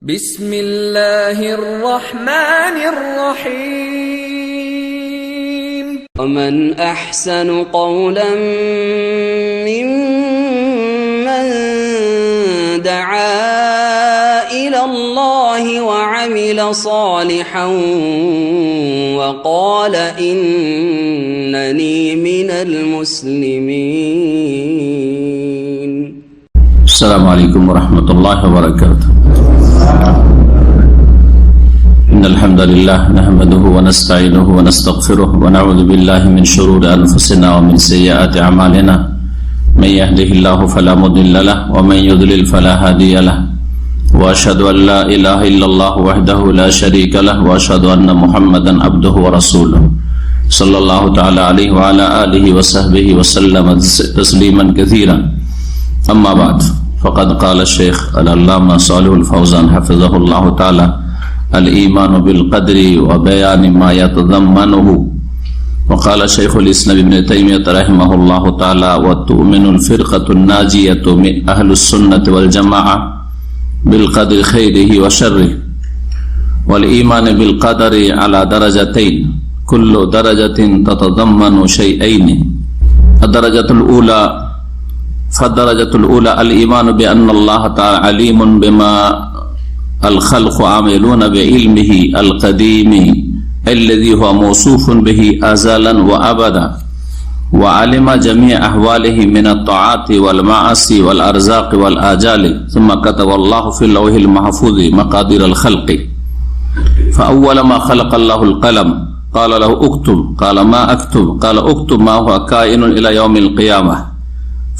بسم الله الرحمن الرحيم ومن أحسن قولا ممن دعا إلى الله وعمل صالحا وقال إنني من المسلمين. السلام عليكم ورحمة الله وبركاته. إن الحمد لله نحمده ونستعينه ونستغفره ونعوذ بالله من شرور أنفسنا ومن سيئات أعمالنا من يهده الله فلا مضل له ومن يضلل فلا هادي له وأشهد أن لا إله إلا الله وحده لا شريك له وأشهد أن محمدا عبده ورسوله صلى الله تعالى عليه وعلى آله وصحبه وسلم تسليما كثيرا. أما بعد فقد قال الشيخ العلامة صالح الفوزان حفظه الله تعالى: الإيمان بالقدر وبيان ما يتضمنه. وقال شيخ الإسلام ابن تيمية رحمه الله تعالى: وتؤمن الفرقة الناجية من أهل السنة والجماعة بالقدر خيره وشره. والإيمان بالقدر على درجتين، كل درجة تتضمن شيئين. فالدرجة الأولى الإيمان بأن الله تعالى عليم بما الخلق عاملون بعلمه القديم الذي هو موصوف به أزلا وأبدا، وعلم جميع أحواله من الطاعات والمعاصي والأرزاق والآجال، ثم كتب الله في اللوح المحفوظ مقادير الخلق. فأول ما خلق الله القلم قال له اكتب، قال ما أكتب؟ قال اكتب ما هو كائن إلى يوم القيامة،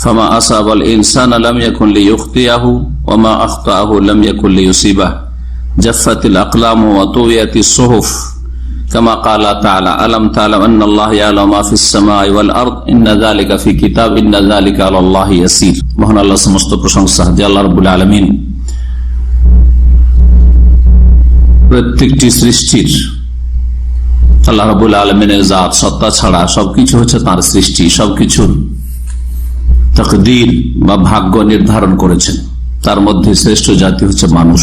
فما أصاب الإنسان لم يكن ليخطئه وما أخطأه لم يكن ليصيبه. جفت الأقلام وطويت الصحف، كما قال تعالى: ألم تعلم أن الله يعلم ما في السماء والأرض إن ذلك في كتاب إن ذلك على الله يسير. মহান আল্লাহ সমস্ত প্রশংসা যে আল্লাহ রাব্বুল আলামিন প্রত্যেকটি সৃষ্টির, আল্লাহ রাব্বুল আলামিনের জাত সত্তা ছাড়া সবকিছু হচ্ছে তার সৃষ্টি, সবকিছুর তাকদীর বা ভাগ্য নির্ধারণ করেছেন। তার মধ্যে শ্রেষ্ঠ জাতি হচ্ছে মানুষ।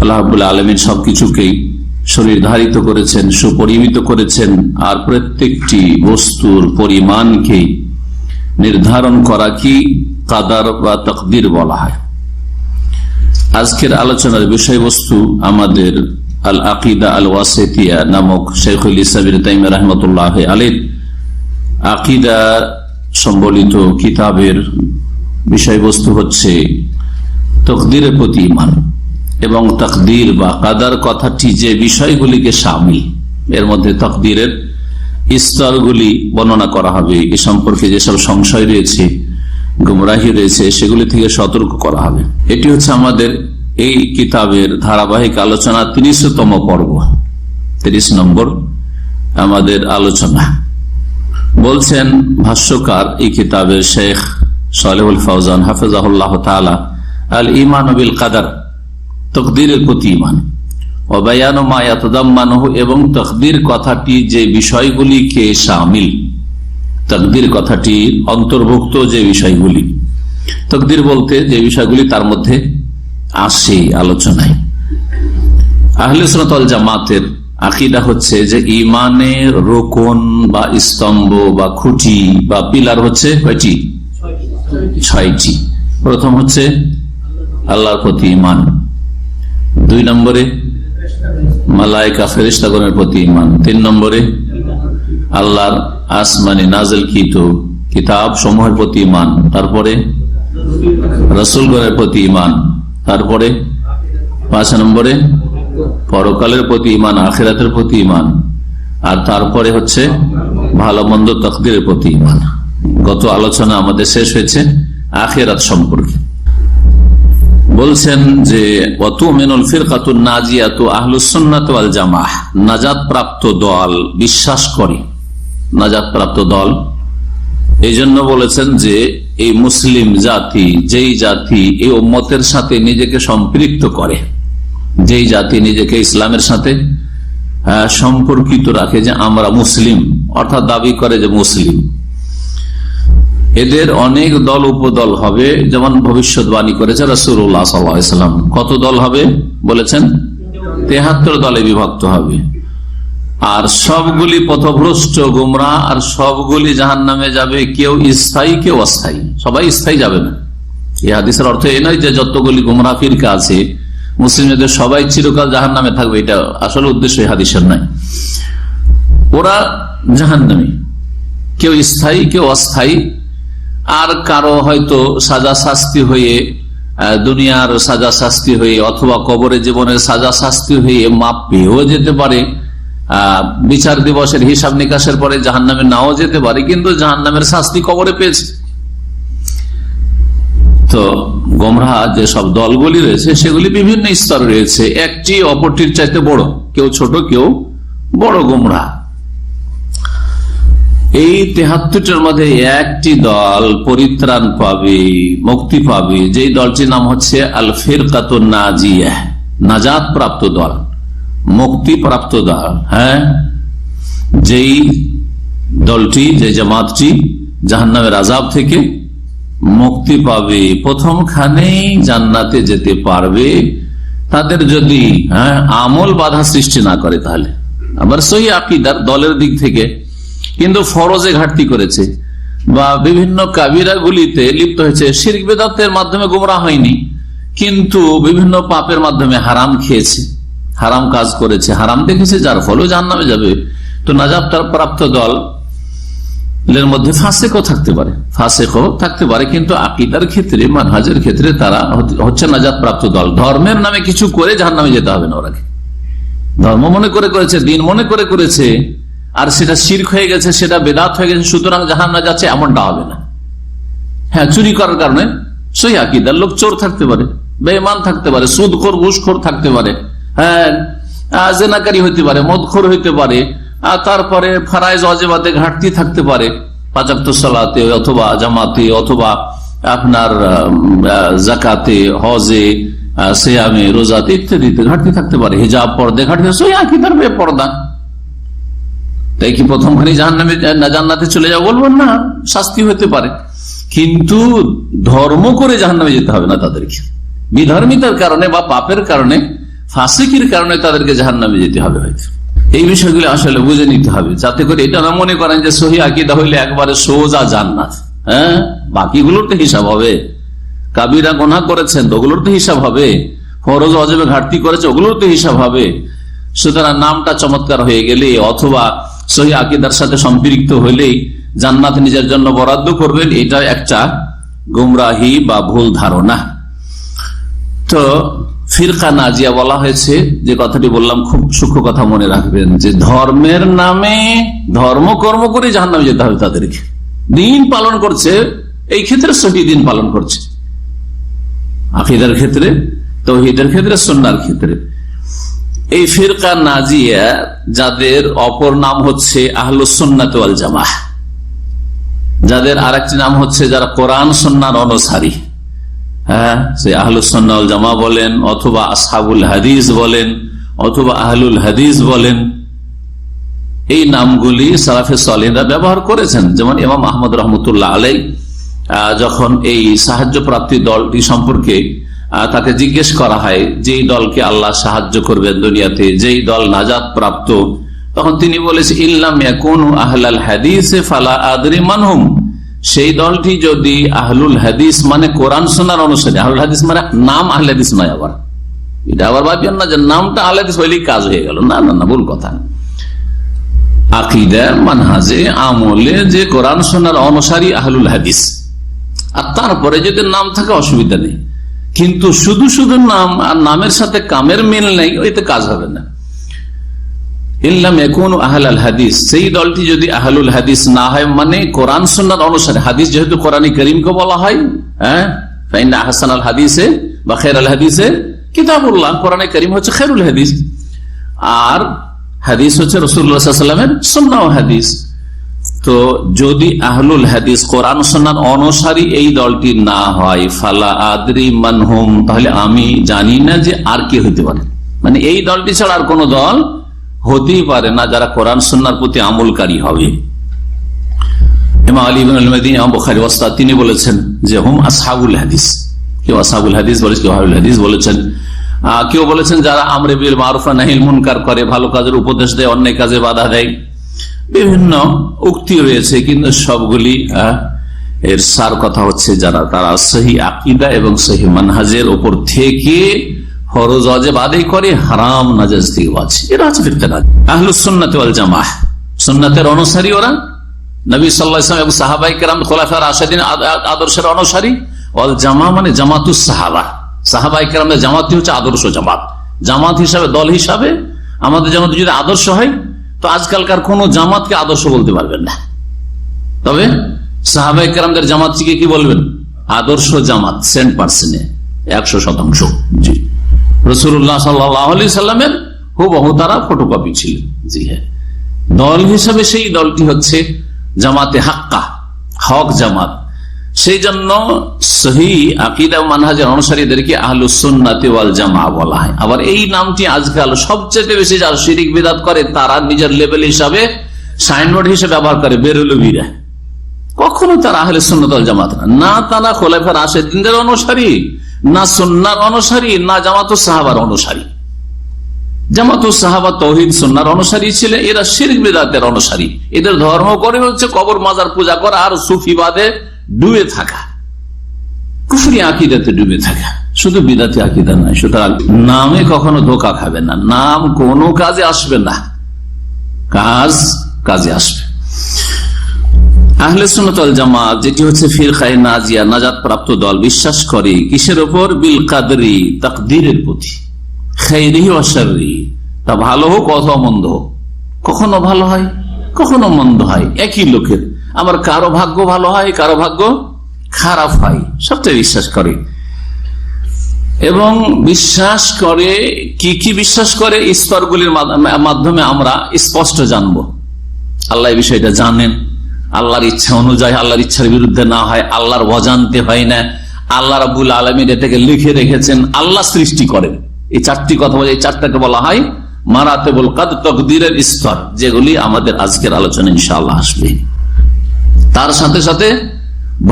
আল্লাহ রাব্বুল আলামিন সবকিছুকেই শরীরধারিত করেছেন, সুপরিমিত করেছেন, আর প্রত্যেকটি বস্তুর পরিমাণকে নির্ধারণ করা কি কাদার বা তাকদীর বলা হয়। আজকের আলোচনার বিষয়বস্তু আমাদের আল আকিদা আল ওয়াসিতিয়া নামক শাইখুল ইসলাম ইবনে তাইমিয়া রাহমাতুল্লাহ আলাইহি আকিদা সম্বলিত কিতাবের বিষয়বস্তু হচ্ছে তাকদীরের প্রতি ঈমান। এবং তাকদীর বা কাদার কথাটি যে বিষয়গুলিকে শামিল, এর মধ্যে তাকদীরের স্তরগুলি বর্ণনা করা হবে। এ সম্পর্কে যেসব সংশয় রয়েছে, গুমরাহি রয়েছে, সেগুলি থেকে সতর্ক করা হবে। এটি হচ্ছে আমাদের এই কিতাবের ধারাবাহিক আলোচনা 30তম পর্ব, 30 নম্বর আমাদের আলোচনা। বলছেন ভাষ্যকার এই কিতাবের শেখ সালেহুল ফৌজান হাফিজাহুল্লাহ তাআলা: আল ঈমান বিল কাদার, তাকদীরের প্রতি ঈমান, ওয়া বায়ানু মা ইয়াতাদাম্মানুহু, এবং তাকদীর কথাটি যে বিষয়গুলিকে শামিল, তাকদীর কথাটির অন্তর্ভুক্ত যে বিষয়গুলি, তাকদীর বলতে যে বিষয়গুলি তার মধ্যে আসে আলোচনায়। আহলে সুন্নাত ওয়াল জামাতের আকীদা হচ্ছে যে ঈমানের রোকন বা স্তম্ভ বা খুঁটি বা পিলার হচ্ছে কয়টি? 6টি। প্রথম হচ্ছে আল্লাহর প্রতি ঈমান, 2 নম্বরে মালায়েকা ফেরেশতাগণের প্রতি ঈমান, 3 নম্বরে আল্লাহর আসমানি নাযিলকৃত কিতাব সমূহের প্রতি ঈমান, তারপরে রাসূলগণের প্রতি ঈমান, তারপরে 5 নম্বরে পরকালের প্রতি ঈমান, আখিরাতের প্রতি ঈমান, আর তারপরে হচ্ছে ভালো মন্দ তাকদীরের প্রতি ঈমান। গত আলোচনা আমাদের শেষ হয়েছে আখিরাত সম্পর্কে। বলছেন যে ওয়াতুমিনুল ফিরকাতুন নাজিয়াতু আহলুস সুন্নাত ওয়াল জামাআহ, নাজাত প্রাপ্ত দল বিশ্বাস করে, নাজাত প্রাপ্ত দল। এই জন্য বলেছেন যে এই মুসলিম জাতি, যেই জাতি এই উম্মতের সাথে নিজেকে সম্পৃক্ত করে, যেই জাতি নিজেকে ইসলামের সাথে সম্পর্কিত রাখে, যে আমরা মুসলিম, অর্থাৎ দাবি করে যে মুসলিম, এদের অনেক দল উপদল হবে, যেমন ভবিষ্যৎবাণী করেছে রাসূলুল্লাহ সাল্লাল্লাহু আলাইহি ওয়াসাল্লাম। কত দল হবে বলেছেন? 73 দলে বিভক্ত হবে। আর সবগুলি পথভ্রষ্ট গুমরাহ, আর সবগুলি জাহান্নামে যাবে। কেউ স্থায়ী কেউ অস্থায়ী, সবাই স্থায়ী যাবে না। এই হাদিসের অর্থ এই নয় যে যতগুলি গুমরাহ ফিরকা আছে মুসলিমদের সবাই চিরকাল জাহান্নামে থাকবে, এটা আসলে উদ্দেশ্য এই হাদিসের নয়। ওরা জাহান্নামী, কেউ স্থায়ী কেউ অস্থায়ী। আর কারো হয়তো সাজা শাস্তি হয়ে, দুনিয়ার সাজা শাস্তি হয়ে অথবা কবরে জীবনের সাজা শাস্তি হয়ে মাপ পেয়েও যেতে পারে, বিচার দিবসের হিসাব নিকাশের পরে জাহান্নামে নাও যেতে পারে, কিন্তু জাহান্নামের শাস্তি কবরে পেয়েছে। তো গোমরাহ যে সব দলগুলি রয়েছে সেগুলি বিভিন্ন স্তর রয়েছে, একটি অপরটির চাইতে বড়, কেউ ছোট কেউ বড় গোমরাহ। এই 73টার মধ্যে একটি দল পরিত্রাণ পাবে, মুক্তি পাবে, যেই দলটির নাম হচ্ছে আল ফিরকাতুন নাজিয়াহ, নাজাত প্রাপ্ত দল, মুক্তি প্রাপ্ত দল। হ্যাঁ, যেই দলটি, যে জামাতটি জাহান্নামের আযাব থেকে মুক্তি পাবে, প্রথমখানেই জান্নাতে যেতে পারবে, তাদের যদি আমল বাধা সৃষ্টি না করে, তাহলে আবার সহি আকীদার দলের দিক থেকে কিন্তু ফরজে ঘাটতি করেছে বা বিভিন্ন কাবিরা গুলিতে লিপ্ত হয়েছে, শিরক বিদআতের মাধ্যমে গোমরাহ হয়নি, কিন্তু বিভিন্ন পাপের মাধ্যমে হারাম খেয়েছে, হারাম কাজ করেছে, হারাম দেখেছে, যার ফলেও জাহান্নামে যাবে। তো নাজাত প্রাপ্ত দল এর মধ্যে ফাসিকও থাকতে পারে, ফাসিকও থাকতে পারে, কিন্তু আকীদার ক্ষেত্রে, মানহাজের ক্ষেত্রে তারা হচ্ছে নাজাত প্রাপ্ত দল। ধর্মের নামে কিছু করে জাহান্নামে যেতে হবে না, ওরাকে ধর্ম মনে করে করেছে, দিন মনে করে করেছে, আর সেটা শিরক হয়ে গেছে, সেটা বেদাত হয়ে গেছে, সুতরাং জাহান্নামে যাচ্ছে, এমনটা হবে না। হ্যাঁ, চুরি করার কারণে সহি আকীদার লোক চোর থাকতে পারে, বেঈমান থাকতে পারে, সুদখোর ঘুষখোর থাকতে পারে, হ্যাঁ, জেনাকারী হইতে পারে, মদখোর হইতে পারে, তারপরে ফরায়েজ ওয়াজিবাতে ঘাটতি থাকতে পারে, পাঁচ ওয়াক্ত সালাতে অথবা জামাতে অথবা আপনার যাকাতে, হজে, সিয়ামে, রোজাতে ইত্যাদিতে ঘাটতি থাকতে পারে, হিজাব পর্দা ঘাটতি, সহি আকীদার বেপরদা। তাই কি প্রথমখানি জান্নাতে চলে যাও বলবেন না? শাস্তি হতে পারে, কিন্তু ধর্ম করে জাহান্নামে যেতে হবে না তাদেরকে। বিধর্মিতার কারণে বা পাপের কারণে, ফাসিকির কারণে তাদেরকে জাহান্নামে যেতে হবে। হয়তো এই বিষয়গুলো আসলে বুঝে নিতে হবে, যাতে করে এটা না মনে করেন যে সহি আকীদা হইলে একবারে সোজা জান্নাত। হ্যাঁ, বাকিগুলোর তো হিসাব হবে। কাবিরা গুনাহ করেছেন তো ওগুলোর তো হিসাব হবে, ফরজ ওয়াজিবে ঘাটতি করেছে ওগুলোর তো হিসাব হবে। সুতরাং নামটা চমৎকার হয়ে গেলে অথবা সহি আকীদার সাথে সম্পৃক্ত হইলেই জান্নাত নিজের জন্য বরাদ্দ করবেন, এটা একটা গুমরাহি বা ভুল ধারণা। তো ফিরকা নাজিয়া বলা হয়েছে, যে কথাটি বললাম খুব সূক্ষ্ম কথা মনে রাখবেন, যে ধর্মের নামে ধর্মকর্ম করে জাহান্নামে যেতে হবে তাদেরকে। দিন পালন করছে, এই ক্ষেত্রে সহি দিন পালন করছে, আকীদার ক্ষেত্রে, তাওহীদের ক্ষেত্রে, সুন্নাহর ক্ষেত্রে। এই ফিরকা নাজিয়া যাদের অপর নাম হচ্ছে আহলুস সুন্নাত ওয়াল জামাআহ, যাদের আরেকটি নাম হচ্ছে যারা কোরআন সুন্নাহর অনুসারী, হ্যাঁ, সে আহলুস সুন্নাহ ওয়াল জামাআহ বলেন অথবা আসহাবুল হাদিস বলেন অথবা আহলুল হাদিস বলেন, এই নামগুলি সালাফে সালেহরা ব্যবহার করেছেন। যেমন ইমাম আহমদ রহমতুল্লাহ আলাইহি যখন এই সাহায্য প্রাপ্তি দলটি সম্পর্কে তাকে জিজ্ঞেস করা হয়, যেই দলকে আল্লাহ সাহায্য করবেন দুনিয়াতে, যেই দল নাজাত প্রাপ্ত, তখন তিনি বলেছেন ইল্লাম ইয়াকুনু আহলাল হাদিস ফালা আদরি মানহুম, সেই দলটি যদি আহলুল হাদিস মানে কোরআন সুন্নাহর অনুসারী, আহলুল হাদিস মানে নাম আহলে হাদিস নয়, আবার এটা আবার ভাববেন না যে নামটা আহলে হাদিস হইলেই কাজ হয়ে গেল, না না না, ভুল কথা। আকীদা, মানহাজে, আমলে যে কোরআন সুন্নাহর অনুসারী আহলুল হাদিস, আর তারপরে যদি নাম থাকে অসুবিধা নেই, কিন্তু শুধু শুধু নাম আর নামের সাথে কামের মিল নেই, ওইতে কাজ হবে না। ইল্লাম ইয়াকুনু আহলাল হাদিস, সেই দলটি যদি আহলুল হাদিস না হয়, মানে কোরআন সুন্নাহর অনুসারে, হাদিস যেহেতু কোরআন কারীমকে বলা হয়, হ্যাঁ, ফাইন্না আহসানাল হাদিসে বা খায়রুল হাদিসে কিতাবুল্লাহ, কোরআন কারীম হচ্ছে খায়রুল হাদিস, আর হাদিস হচ্ছে রাসূলুল্লাহ সাল্লাল্লাহু আলাইহি ওয়াসাল্লামের সুন্নাহ ও হাদিস। তো যদি আহলুল হাদিস কোরআন সুন্নাহর অনুসারী এই দলটি না হয়, ফালা আদরি মানহুম, তাহলে আমি জানি না যে আর কি হইতে পারে, মানে এই দলটি ছাড়া আর কোন দল হতেই পারে না যারা কোরআন সুন্নাহর প্রতি আমলকারী হবে। ইমাম আলী ইবনে আল-মাদিনী ইমাম বুখারী ওয়াস্তাদ তিনি বলেছেন যে হুম আসহাবুল হাদিস। কেউ আসহাবুল হাদিস বলেছেন, কেউ আহলুল হাদিস বলেছেন, কেউ বলেছেন যারা আমরে বিল মারুফ ওয়া নাহিল মুনকার করে, ভালো কাজের উপদেশ দেয়, অন্যায় কাজে বাধা দেয়। বিভিন্ন উক্তি রয়েছে, কিন্তু সবগুলি এর সার কথা হচ্ছে যারা তারা সহি আকীদা এবং সহি মানহাজের উপর থেকে ফরজ ওয়াজিব আদায় করে, হারাম নাজায়েজ থেকে বাঁচে, এরা হচ্ছে ফিরকা আহলুস সুন্নাত ওয়াল জামাআহ, সুন্নাতের অনুসারী ওরা, নবী সাল্লাল্লাহু আলাইহি ওয়াসাল্লাম এবং সাহাবায়ে কেরাম খুলাফায়ে রাশিদিন আদর্শের অনুসারী। ওয়াল জামাআহ মানে জামাতুস সাহাবা, সাহাবায়ে কেরামদের জামাতই হচ্ছে আদর্শ জামাত। জামাত হিসাবে, দল হিসাবে আমাদের জামাত যদি আদর্শ হয়, তো আজকালকার কোন জামাতকে আদর্শ বলতে পারবেন না। তবে সাহাবায়ে কেরামদের জামাতকে কি বলবেন? আদর্শ জামাত, 100%, 100%। জি, রাসূলুল্লাহ সাল্লাল্লাহু আলাইহি সাল্লামের হুবহু তারা ফটোকপি ছিলেন। জি হ্যাঁ, দল হিসাবে সেই দলটি হচ্ছে জামাতে হাক্কা, হক জামাত। সেই জন্য সহি আকীদা ও মানহাজের অনুসারীদেরকে আহলুস সুন্নাত ওয়াল জামাআহ বলা হয়। আবার এই নামটি আজকাল সবচেয়ে বেশি যারা শিরক বিদআত করে, তারা নিজের লেভেল হিসাবে সাইনবোর্ড হিসেবে ব্যবহার করে বেরলভীরা। কখনো তারা আহলে সুন্নাত ওয়াল জামাত না, তারা খোলাফায়ে রাশিদিনদের অনুসারী, না সুন্নাহর অনুসারী, না জামাতুস সাহাবার অনুসারী। জামাতুস সাহাবা তাওহীদ সুন্নাহর অনুসারী ছিল, এরা শিরক বিদআতের অনুসারী। এদের ধর্ম করে হচ্ছে কবর মাজার পূজা করা আর সুফিবাদে ডুবে থাকা, কুফরি আকীদাতে ডুবে থাকা। শুধু বিদআতি আকীদা নয়, সুতরাং নামে কখনো ধোঁকা খাবে না। নাম কোনো কাজে আসবে না, কাজে আসবে। আহলে সুন্নাত ওয়াল জামাত যেটি হচ্ছে ফিরকায়ে নাজিয়া, নাজাত প্রাপ্ত দল, বিশ্বাস করে কিসের উপর? বিল কাদরি, তাকদীরের প্রতি, খাইরিহি ওয়া শাররিহি, তা ভালো হোক অথবা মন্দ হোক। কখনো ভালো হয়, কখনো মন্দ হয়, একই লোকের। আমার কারো ভাগ্য ভালো হয়, কারো ভাগ্য খারাপ হয়, সবটাই বিশ্বাস করে। এবং বিশ্বাস করে কি বিশ্বাস করে? স্তরগুলির মাধ্যমে আমরা স্পষ্ট জানবো। আল্লাহ এই বিষয়টা জানেন, আল্লাহর ইচ্ছা অনুযায়ী, আল্লাহর ইচ্ছার বিরুদ্ধে না হয়, আল্লাহর অজান্তে হয় না, আল্লাহ রাব্বুল আলামিন এটাকে লিখে রেখেছেন, আল্লাহ সৃষ্টি করেন। এই চারটি কথা বলে, এই চারটাকে বলা হয় মারাতেবুল কদর, তাকদীরের স্তর, যেগুলি আমাদের আজকের আলোচনা ইনশাআল্লাহ আসবে। তার সাথে সাথে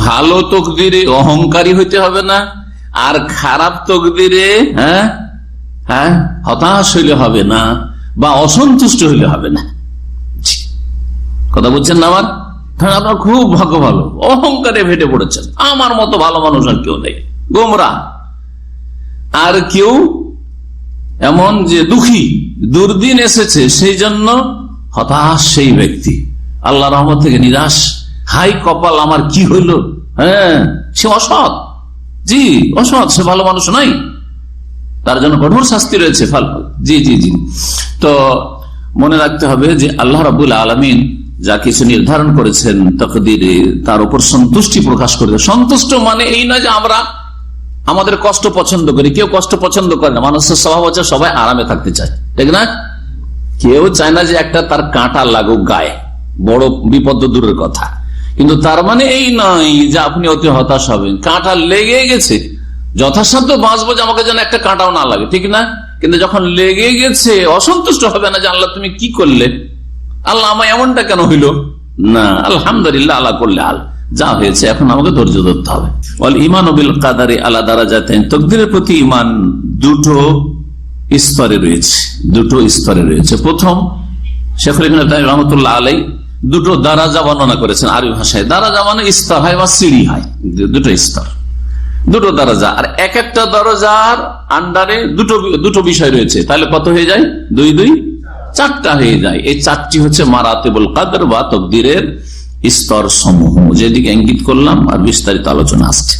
ভালো তকদিরে অহংকারী হইতে হবে না, আর খারাপ তকদিরে হতাশ হইলে হবে না, বা অসন্তুষ্ট হইলে হবে না। কথা বলছেন না? আমার আপনার খুব ভাগ্য ভালো, অহংকারে ফেটে পড়েছেন, আমার মতো ভালো মানুষ আর কেউ নেই, গোমরা। আর কেউ এমন যে দুঃখী, দুর্দিন এসেছে, সেই জন্য হতাশ সেই ব্যক্তি, আল্লাহ রহমত থেকে নিরাশ, হাই কপাল আমার কি হইল, সে অসৎ, জি অসৎ, সে ভালো মানুষ নাই, তার জন্য কঠোর শাস্তি রয়েছে। জি জি জি। তো মনে রাখতে হবে যে আল্লাহ রাব্বুল আলামিন যা কিছু নির্ধারণ করেছেন তাকদীরে, তার উপর সন্তুষ্টি প্রকাশ করে। সন্তুষ্ট মানে এই নয় যে আমরা আমাদের কষ্ট পছন্দ করি, কেউ কষ্ট পছন্দ করে না। মানুষের স্বভাব হচ্ছে সবাই আরামে থাকতে চায়, ঠিক না? কেউ চায় না যে একটা তার কাঁটা লাগুক গায়ে, বড় বিপদ দূরের কথা। কিন্তু তার মানে এই নয় যে আপনি অতি হতাশ হবেন। কাঁটা লেগে গেছে, যথাসাধ্য বাঁচবো যে আমাকে যেন একটা কাঁটাও না লাগে, ঠিক না? কিন্তু যখন লেগে গেছে, অসন্তুষ্ট হবে না যে আল্লাহ তুমি কি করলে, আল্লাহ আমায় এমনটা কেন হইল না, আলহামদুলিল্লাহ আল্লাহ করলে আল যা হয়েছে, এখন আমাকে ধৈর্য ধরতে হবে। ওয়াল ঈমানু বিল কাদারি আলা দারাজাতাইন, তাকদীরের প্রতি ঈমান দুটো স্তরে রয়েছে, দুটো স্তরে রয়েছে। প্রথম, শেখুল ইবনে তাইমিয়া রাহমাতুল্লাহ আলাইহি দুটো দারাজা বর্ণনা করেছেন আরবি ভাষায়। দারাজা মানে স্তর হয় বা সিঁড়ি হয়, দুটো স্তর, দুটো দরজা। আর এক একটা দরজার আন্ডারে দুটো বিষয় রয়েছে, তাহলে কত হয়ে যায়? 2 2 4টা হয়ে যায়। এই 4টি হচ্ছে মারাতিবুল কদর বা তাকদীরের স্তর সমূহ, যেদিকে ইঙ্গিত করলাম, আর বিস্তারিত আলোচনা আসছে।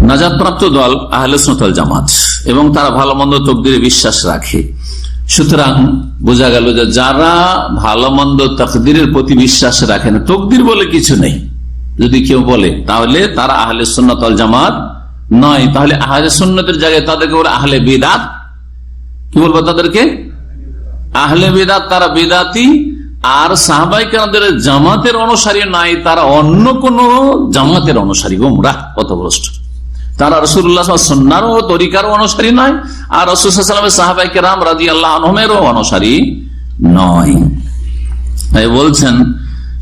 নাজাতপ্রাপ্ত দল আহলে সুন্নাত ওয়াল জামাত, এবং তারা ভালো মন্দ তাকদীরে বিশ্বাস রাখে। সুতরাং বোঝা গেল যে যারা ভালো মন্দ তাকদীরের প্রতি বিশ্বাস রাখে না, তাকদীর বলে কিছু নেই যদি কেউ বলে, তাহলে তারা আহলে সুন্নাত ওয়াল জামাত নয়। তাহলে আহলে সুন্নাতের জায়গায় তাদেরকে বলে আহলে বিদআত। কি বলবো তাদেরকে? আহলে বিদআত। তারা বিদআতি। আর সাহাবায়ে কেরামদের জামাতের অনুসারী নাই, তারা অন্য কোন জামাতের অনুসারী, গোমরাহ, পথভ্রষ্ট। তারা রাসূলুল্লাহ সাল্লাল্লাহু আলাইহি ওয়াসাল্লাম সুন্নাহর তরিকার অনুসারী নয়, আর রাসূল সাল্লাল্লাহু আলাইহি ওয়াসাল্লামের সাহাবায়ে কেরাম রাদিয়াল্লাহু আনহুমেরও অনুসারী নয়। তাই বলছেন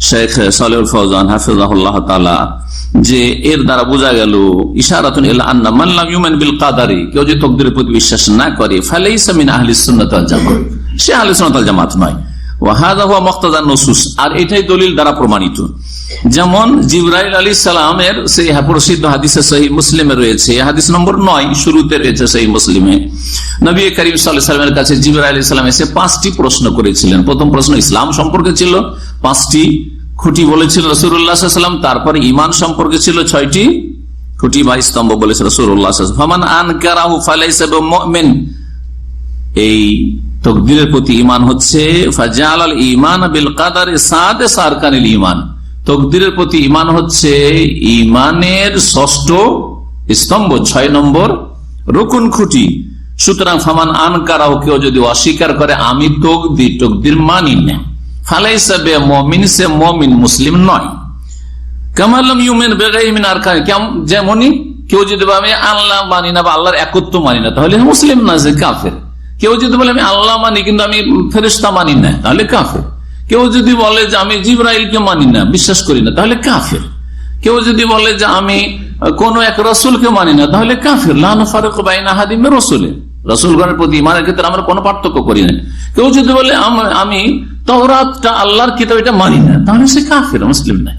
শেখ সালেহুল ফওজান হাফিজাহুল্লাহ তাআলা যে এর দ্বারা বোঝা গেল ইশারাতুন ইলা আন্না মান লাম ইউমিন বিল কাদারি, কেউ যে তকদিরের প্রতি বিশ্বাস না করে, ফালাইসা মিন আহলিস সুন্নাত ওয়াল জামাত, সে আহলে সুন্নাত ওয়াল জামাত নয়। ওয়া হাযা হুয়া মুক্তাদান নুসুস, আর এটাই দলিল দ্বারা প্রমাণিত। যেমন জিবরাইল আলাইহিস সালামের সেই প্রসিদ্ধ হাদিসে সহিহ মুসলিমে রয়েছে, হাদিস নম্বর 9 শুরুতে রয়েছে সহিহ মুসলিমে, নবী করিম সাল্লাল্লাহু আলাইহি ওয়াসাল্লামের কাছে জিবরাইল আলাইহিস সালাম এসে 5টি প্রশ্ন করেছিলেন। প্রথম প্রশ্ন ইসলাম সম্পর্কে ছিল, 5টি খুঁটি বলেছিল রাসূলুল্লাহ সাল্লাল্লাহু আলাইহি ওয়াসাল্লাম। তারপরে ঈমান সম্পর্কে ছিল 6টি খুঁটি বা স্তম্ভ বলেছিল রাসূলুল্লাহ সাল্লাল্লাহু আলাইহি ওয়াসাল্লাম। ফামান আনকারাহু ফালাইসা বিমুমিন, এই তকদীরের প্রতি ঈমান হচ্ছে ফাজালাল ঈমান বিল কদরি সাদিস আরকানিল ঈমান, তকদীরের প্রতি ঈমান হচ্ছে ঈমানের 6ষ্ঠ স্তম্ভ, 6 নম্বর রুকুন খুঁটি। সুতরাং ফামান আনকারাহু, কেউ যদি অস্বীকার করে আমি তকদীর মানি না, ফালাইসা বিমুমিন, সে মুমিন মুসলিম নয়। কামা লাম ইউমিন বিগাইরি মিন আরকানি, যেমনই কেউ যদি বলে আমি আল্লাহ মানি না বা আল্লাহর একত্ব মানি না, তাহলে মুসলিম না, যে কাফের। কেউ যদি বলে আমি আল্লাহ মানি কিন্তু আমি ফেরেশতা মানি না, তাহলে কাফের। কেউ যদি বলে যে আমি জিবরাইলকে মানি না, বিশ্বাস করি না, তাহলে কাফের। কেউ যদি বলে যে আমি কোন এক রাসূলকে মানি না, তাহলে কাফের। লা নুফারিকু বাইনা আহাদিন মির রাসূলি, রাসূলগণের প্রতি ঈমানের ক্ষেত্রে আমরা কোনো পার্থক্য করি না। কেউ যদি বলে আমি তাওরাতটা আল্লাহর কিতাব এটা মানি না, তাহলে সে কাফের, মুসলিম না।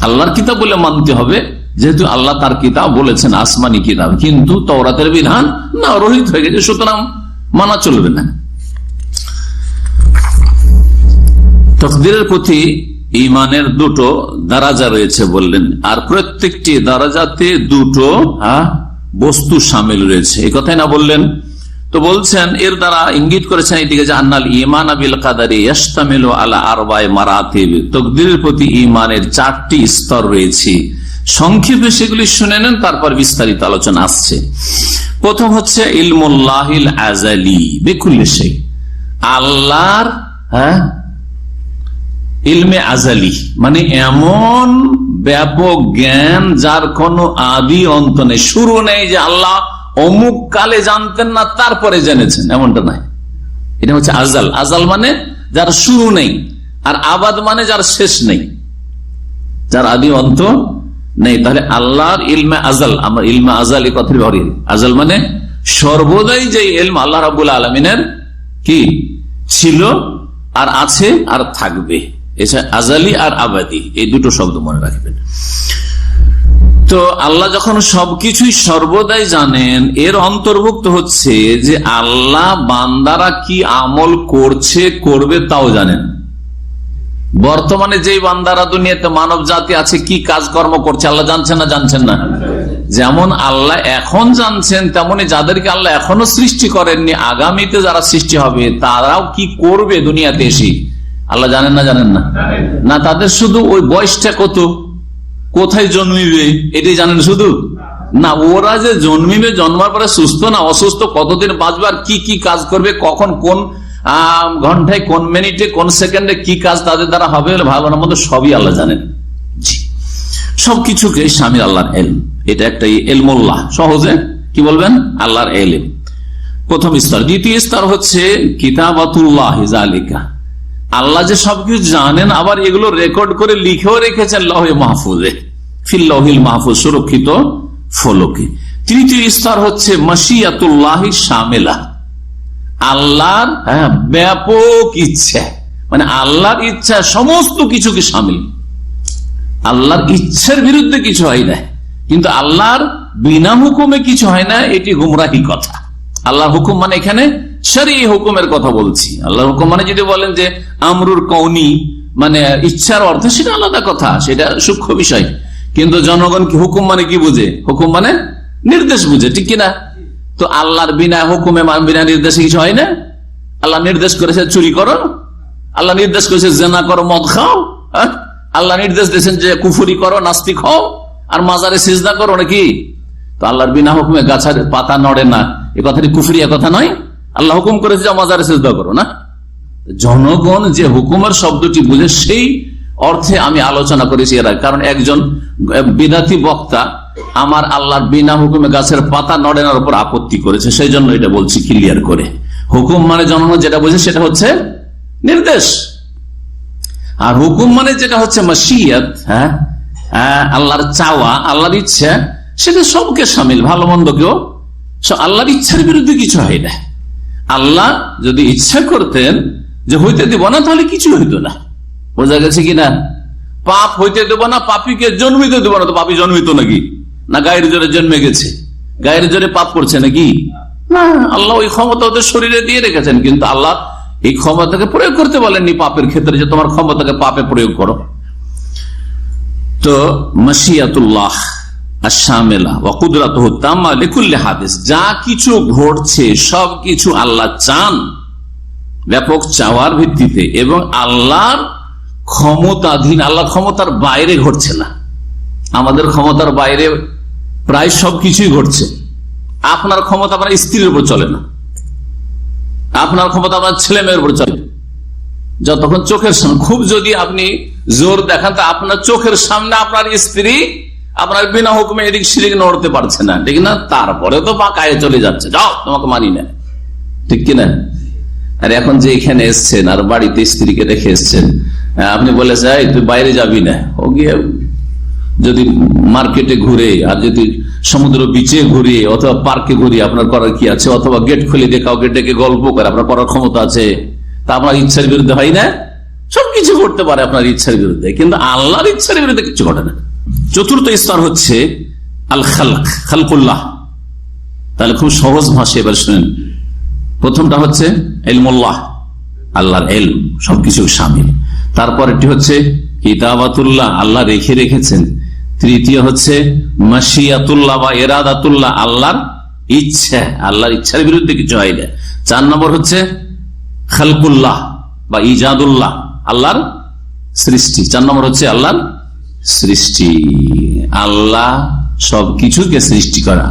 আল্লাহর কিতাব বলে মানতে হবে, যেহেতু আল্লাহ তার কিতাব বলেছেন আসমানি কিতাব, কিন্তু তাওরাতের বিধান না রহিত হয়ে গেছে, সুতরাং মানা চলবে না। তাকদীরের প্রতি ঈমানের 2টো দরজা রয়েছে বললেন, আর প্রত্যেকটি দরজাতে 2টো বস্তু শামিল রয়েছে, এই কথাই না বললেন? তো বলছেন এর দ্বারা ইঙ্গিত করেছেন এইদিকে যে আন্নাল ঈমান বিল কদরি ইশতামিলু আলা আরবা'i মারাতিব, তাকদীরের প্রতি ঈমানের 4টি স্তর রয়েছে। সংক্ষেপে সেগুলি শুনে নেন, তারপর বিস্তারিত আলোচনা আসছে। প্রথম হচ্ছে ইলমুল্লাহিল আযালি বিকুল্লি শাই, আল্লাহর ইলমে আযালি, মানে এমন ব্যাপক জ্ঞান যার কোনো আদি অন্ত নেই, শুরু নেই, যে আল্লাহ অমুক কালে জানতেন না তারপরে জেনেছেন, এমনটা নাই। এটা হচ্ছে আজাল। আজাল মানে যার শুরু নেই, আর আবাদ মানে যার শেষ নেই, যার আদি অন্ত নেই। তাহলে আল্লাহর ইলমে আজাল, আমরা ইলমে আজাল এই কথা ব্যবহার করি। আজাল মানে সর্বদাই যে ইলম আল্লাহ রাব্বুল আলামিনের কি ছিল আর আছে আর থাকবে, এছাড়া আজালি আর আবাদি, এই 2টো শব্দ মনে রাখবেন। তো আল্লাহ যখন সবকিছুই সর্বদাই জানেন, এর অন্তর্ভুক্ত হচ্ছে যে আল্লাহ বান্দারা কি আমল করছে করবে তাও জানেন। বর্তমানে যেই বান্দারা দুনিয়াতে মানব জাতি আছে কি কাজকর্ম করছে আল্লাহ জানছেন না? জানছেন না? যেমন আল্লাহ এখন জানছেন, তেমনি যাদেরকে আল্লাহ এখনো সৃষ্টি করেননি, আগামীতে যারা সৃষ্টি হবে তারাও কি করবে দুনিয়াতে এসে আল্লাহ জানেন না? জানেন না? না, তাদের শুধু ওই বয়সটা কত, কোথায় জন্মিবে এটাই জানেন শুধু? না, ওরা যে জন্মিবে, জন্মার পরে সুস্থ না অসুস্থ, কতদিন বাঁচবে, আর কি কি কাজ করবে, কখন কোন ঘন্টায় কোন মিনিটে কোন সেকেন্ডে কি কাজ তাদের দ্বারা হবে, ভালো না মন্দ সবই আল্লাহ জানেন। সবকিছুকে শামিল আল্লাহর ইলম, এটা একটা ইলমুল্লাহ, সহজে কি বলবেন? আল্লাহর ইলম প্রথম স্তর। দ্বিতীয় স্তর হচ্ছে কিতাবাতুল্লাহ যালিকা, আল্লাহ যে সবকিছু জানেন, আবার এগুলো রেকর্ড করে লিখেও রেখেছেন লৌহে মাহফুজে, ফিল লৌহিল মাহফুজ, সুরক্ষিত ফলকে। তৃতীয় স্তর হচ্ছে মাশিয়াতুল্লাহ শামিলা, আল্লাহর ব্যাপক ইচ্ছা, মানে আল্লাহর ইচ্ছা সমস্ত কিছুকে শামিল। আল্লাহর ইচ্ছার বিরুদ্ধে কিছু হয় না, কিন্তু আল্লাহর বিনা হুকুমে কিছু হয় না, এটি গুমরাহি কথা। আল্লাহর হুকুম মানে এখানে শরঈ হুকুমের কথা বলছি। আল্লাহর হুকুম মানে যদি বলেন যে আমরুর কওনি, মানে ইচ্ছার অর্থ, সেটা আলাদা কথা, সেটা সূক্ষ্ম বিষয়। কিন্তু জনগণ কি হুকুম মানে কি বুঝে? হুকুম মানে নির্দেশ বুঝে, ঠিক কিনা? তো আল্লাহর বিনা হুকুমে, বিনা নির্দেশে কিছু হয় না। আল্লাহ নির্দেশ করেছে চুরি করো, আল্লাহ নির্দেশ করেছে জেনা করো, মদ খাও, আল্লাহ নির্দেশ দিয়েছেন যে কুফরি করো, নাস্তিক হও, আর মাজারে সিজদা করো নাকি? তো আল্লাহর বিনা হুকুমে গাছের পাতা নড়ে না, এ কথাটি কুফরি, এ কথা নয়। আল্লাহ হুকুম করেছে যে মাজারে সিজদা করো না। জনগণ যে হুকুমের শব্দটি বুঝে সেই অর্থে আমি আলোচনা করেছি এর আগে। কারণ একজন বিদাতি বক্তা আমার আল্লাহর বিনা হুকুমে গাছের পাতা নড়েনার উপর আপত্তি করেছে, সেই জন্য এটা বলছি ক্লিয়ার করে। হুকুম মানে জনগণ যেটা বোঝে সেটা হচ্ছে নির্দেশ। আর হুকুম মানে যেটা হচ্ছে মাশিয়াত, হ্যাঁ, আল্লাহর চাওয়া, আল্লাহর ইচ্ছা, সেটা সবকে সামিল, ভালো মন্দ কেউ। আল্লাহর ইচ্ছার বিরুদ্ধে কিছু হয় না। আল্লাহ যদি ইচ্ছা করতেন যে হইতে দেব না, তাহলে কিছু হইতো না। বোঝা গেছে কিনা? পাপ হইতে দেব না, পাপীকে জন্মিতে দেব না, তো পাপী জন্মিত নাকি? না গায়ের জোরে জন্মে গেছে, গায়ের জোরে পাপ করছে নাকি? না, আল্লাহ ওই ক্ষমতা ওদের শরীরে দিয়ে রেখেছেন, কিন্তু আল্লাহ এই ক্ষমতাকে প্রয়োগ করতে বলেননি পাপের ক্ষেত্রে, যে তোমার ক্ষমতাকে পাপে প্রয়োগ করো। তো মাশিয়াতুল্লাহ আশ-শামিলা ওয়া কুদরাতুহু তাম্মা লিকুল্লি হাদিস, যা কিছু ঘটছে সবকিছু আল্লাহ চান, ব্যাপক চাওয়ার ভিত্তিতে, এবং আল্লাহর ক্ষমতাধীন, আল্লাহর ক্ষমতার বাইরে ঘটছে না। আমাদের ক্ষমতার বাইরে প্রায় সবকিছুই ঘটছে। আপনার ক্ষমতা আপনার স্ত্রীর উপর চলে না, আপনার ক্ষমতা আপনার ছেলে মেয়ের উপর চলে। যতক্ষণ চোখের সামনে, খুব যদি আপনি জোর দেখান, তা আপনার চোখের সামনে আপনার স্ত্রী আপনার বিনা হুকুমে এদিক সেদিক নড়তে পারছে না, ঠিক না? তারপরে তো পাকায় চলে যাচ্ছে, যাও তোমাকে মানি না, ঠিক কিনা? আর এখন যে এখানে এসছেন আর বাড়িতে স্ত্রীকে রেখে এসছেন, আপনি বলে যাই তুই বাইরে যাবি না, ও গিয়ে যদি মার্কেটে ঘুরে, আর যদি সমুদ্র বিচে ঘুরে অথবা পার্কে ঘুরে, আপনার করার কি আছে? অথবা গেট খুলে দিয়ে কাউকে ডেকে গল্প করে, আপনার করার ক্ষমতা আছে? তা আপনার ইচ্ছার বিরুদ্ধে হয় না? সবকিছু করতে পারে আপনার ইচ্ছার বিরুদ্ধে, কিন্তু আল্লাহর ইচ্ছার বিরুদ্ধে কিছু ঘটে না। চতুর্থ স্তর হচ্ছে আল খালক, খালকুল্লাহ। তাহলে খুব সহজ ভাষায় এবার শুনেন। প্রথমটা হচ্ছে ইলমুল্লাহ, আল্লাহর ইলম, সবকিছু শামিল। তারপর এটি হচ্ছে কিতাবাতুল্লাহ, আল্লাহ রেখে রেখেছেন। তৃতীয় হচ্ছে মাশিয়াতুল্লাহ বা ইরাদাতুল্লাহ, আল্লাহর ইচ্ছা, আল্লাহর ইচ্ছার বিরুদ্ধে কিছু হয় না। 4 নম্বর হচ্ছে খালকুল্লাহ বা ইজাদুল্লাহ, আল্লাহর সৃষ্টি। 4 নম্বর হচ্ছে আল্লাহর সৃষ্টি, আল্লাহ সবকিছুকে সৃষ্টি করা।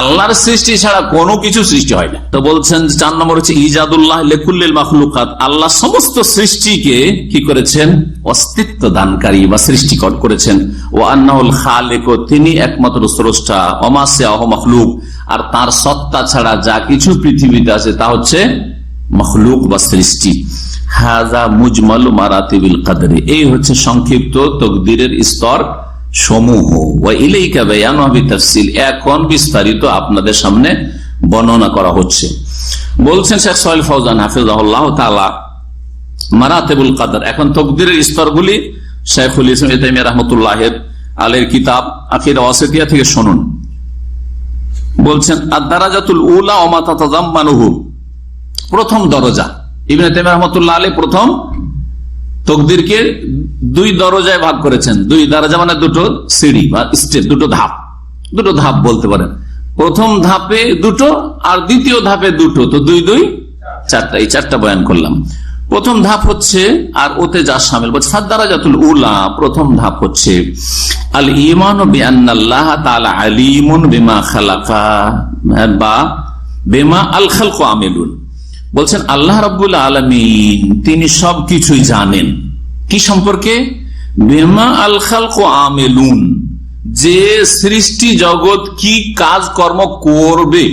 আল্লাহর সৃষ্টি ছাড়া কোনো কিছু সৃষ্টি হয় না। তো বলছেন 4 নম্বর হচ্ছে ইজাদুল্লাহ লিকুল্লিল মাখলুকাত, আল্লাহ সমস্ত সৃষ্টিকে কি করেছেন? অস্তিত্ব দানকারী বা সৃষ্টিকর করেছেন। ওয়া আন্নাহুল খালিক, তিনি একমাত্র স্রষ্টা। ওয়া মা সিওয়াহু মাখলুক, আর তার সত্তা ছাড়া যা কিছু পৃথিবীতে আছে তা হচ্ছে মাখলুক বা সৃষ্টি। হাযা মুজমাল মারাতিবিল কদর, এই হচ্ছে সংক্ষিপ্ত তাকদীরের স্তর সমূহ। ওয়া ইলাইকা বায়ানুহু বিতাফসিল, এখন বিস্তারিত আপনাদের সামনে বর্ণনা করা হচ্ছে। বলছেন শেখ সালেহ ফাওজান হাফিজাহুল্লাহ তাআলা, মারাতিবুল কদর, এখন তাকদীরের স্তরগুলি শাইখুল ইসলাম ইবনে তাইমিয়া রাহমাতুল্লাহ আলাইহির কিতাব আকীদা ওয়াসিতিয়া থেকে শুনুন। বলছেন আদ-দারাজাতুল উলা ওয়া মা তাতাযাম্মানুহু, প্রথম দরজা। ইবনে তাইমিয়া রাহমাতুল্লাহ আলাইহি প্রথম তাকদীরকে 2 দরজায় ভাগ করেছেন। 2 দরজা মানে 2 সিঁড়ি বা স্টেপ, 2 ধাপ, 2 ধাপ বলতে পারেন। প্রথম ধাপে 2 আর দ্বিতীয় ধাপে 2, তো 2 2 4টা, এই 4টা বয়ান করলাম। প্রথম ধাপ হচ্ছে, আর ওতে যা শামিল, বলছে সাদ-দারাজাতুল উলা, প্রথম ধাপ হচ্ছে আল ঈমানু বিআন্নাল্লাহ তাআলা আলিমুন বিমা খালাকা বা বিমা আল খালকু আমিলুন। বলছেন আল্লাহ রাব্বুল আলামিন তিনি সবকিছুই জানেন। কি সম্পর্কে? বিমা আল খালকু আমিলুন, যে সৃষ্টি জগৎ কি কাজ কর্ম করবে,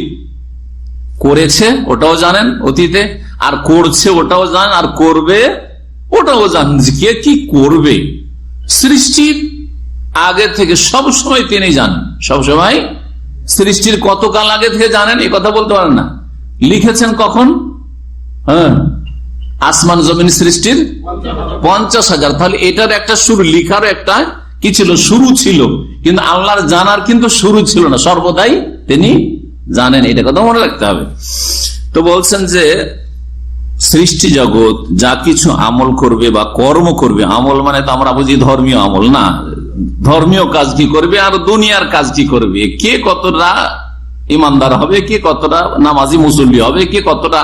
করেছে ওটাও জানেন অতীতে, আর করছে ওটাও জানেন, আর করবে ওটাও জানেন, যে কে কি করবে। সৃষ্টির আগে থেকে সব সময় তিনি জানেন, সব সময়। সৃষ্টির কতকাল আগে থেকে জানেন এই কথা বলতে পারেন না। লিখেছেন কখন? হ্যাঁ, আসমান জমিন সৃষ্টির 50,000। তাহলে এটার একটা শুরু, লিখার একটা কি ছিল? শুরু ছিল। কিন্তু আল্লাহর জানার কিন্তু শুরু ছিল না, সর্বদাই তিনি জানেন, এটা কথা মনে রাখতে হবে। তো বলছেন যে সৃষ্টি জগৎ যা কিছু আমল করবে বা কর্ম করবে, আমল মানে তো আমরা বুঝি ধর্মীয় আমল না, ধর্মীয় কাজ কি করবে আর দুনিয়ার কাজ কি করবে, কে কতটা ইমানদার হবে, কে কতটা নামাজি মুসল্লি হবে, কে কতটা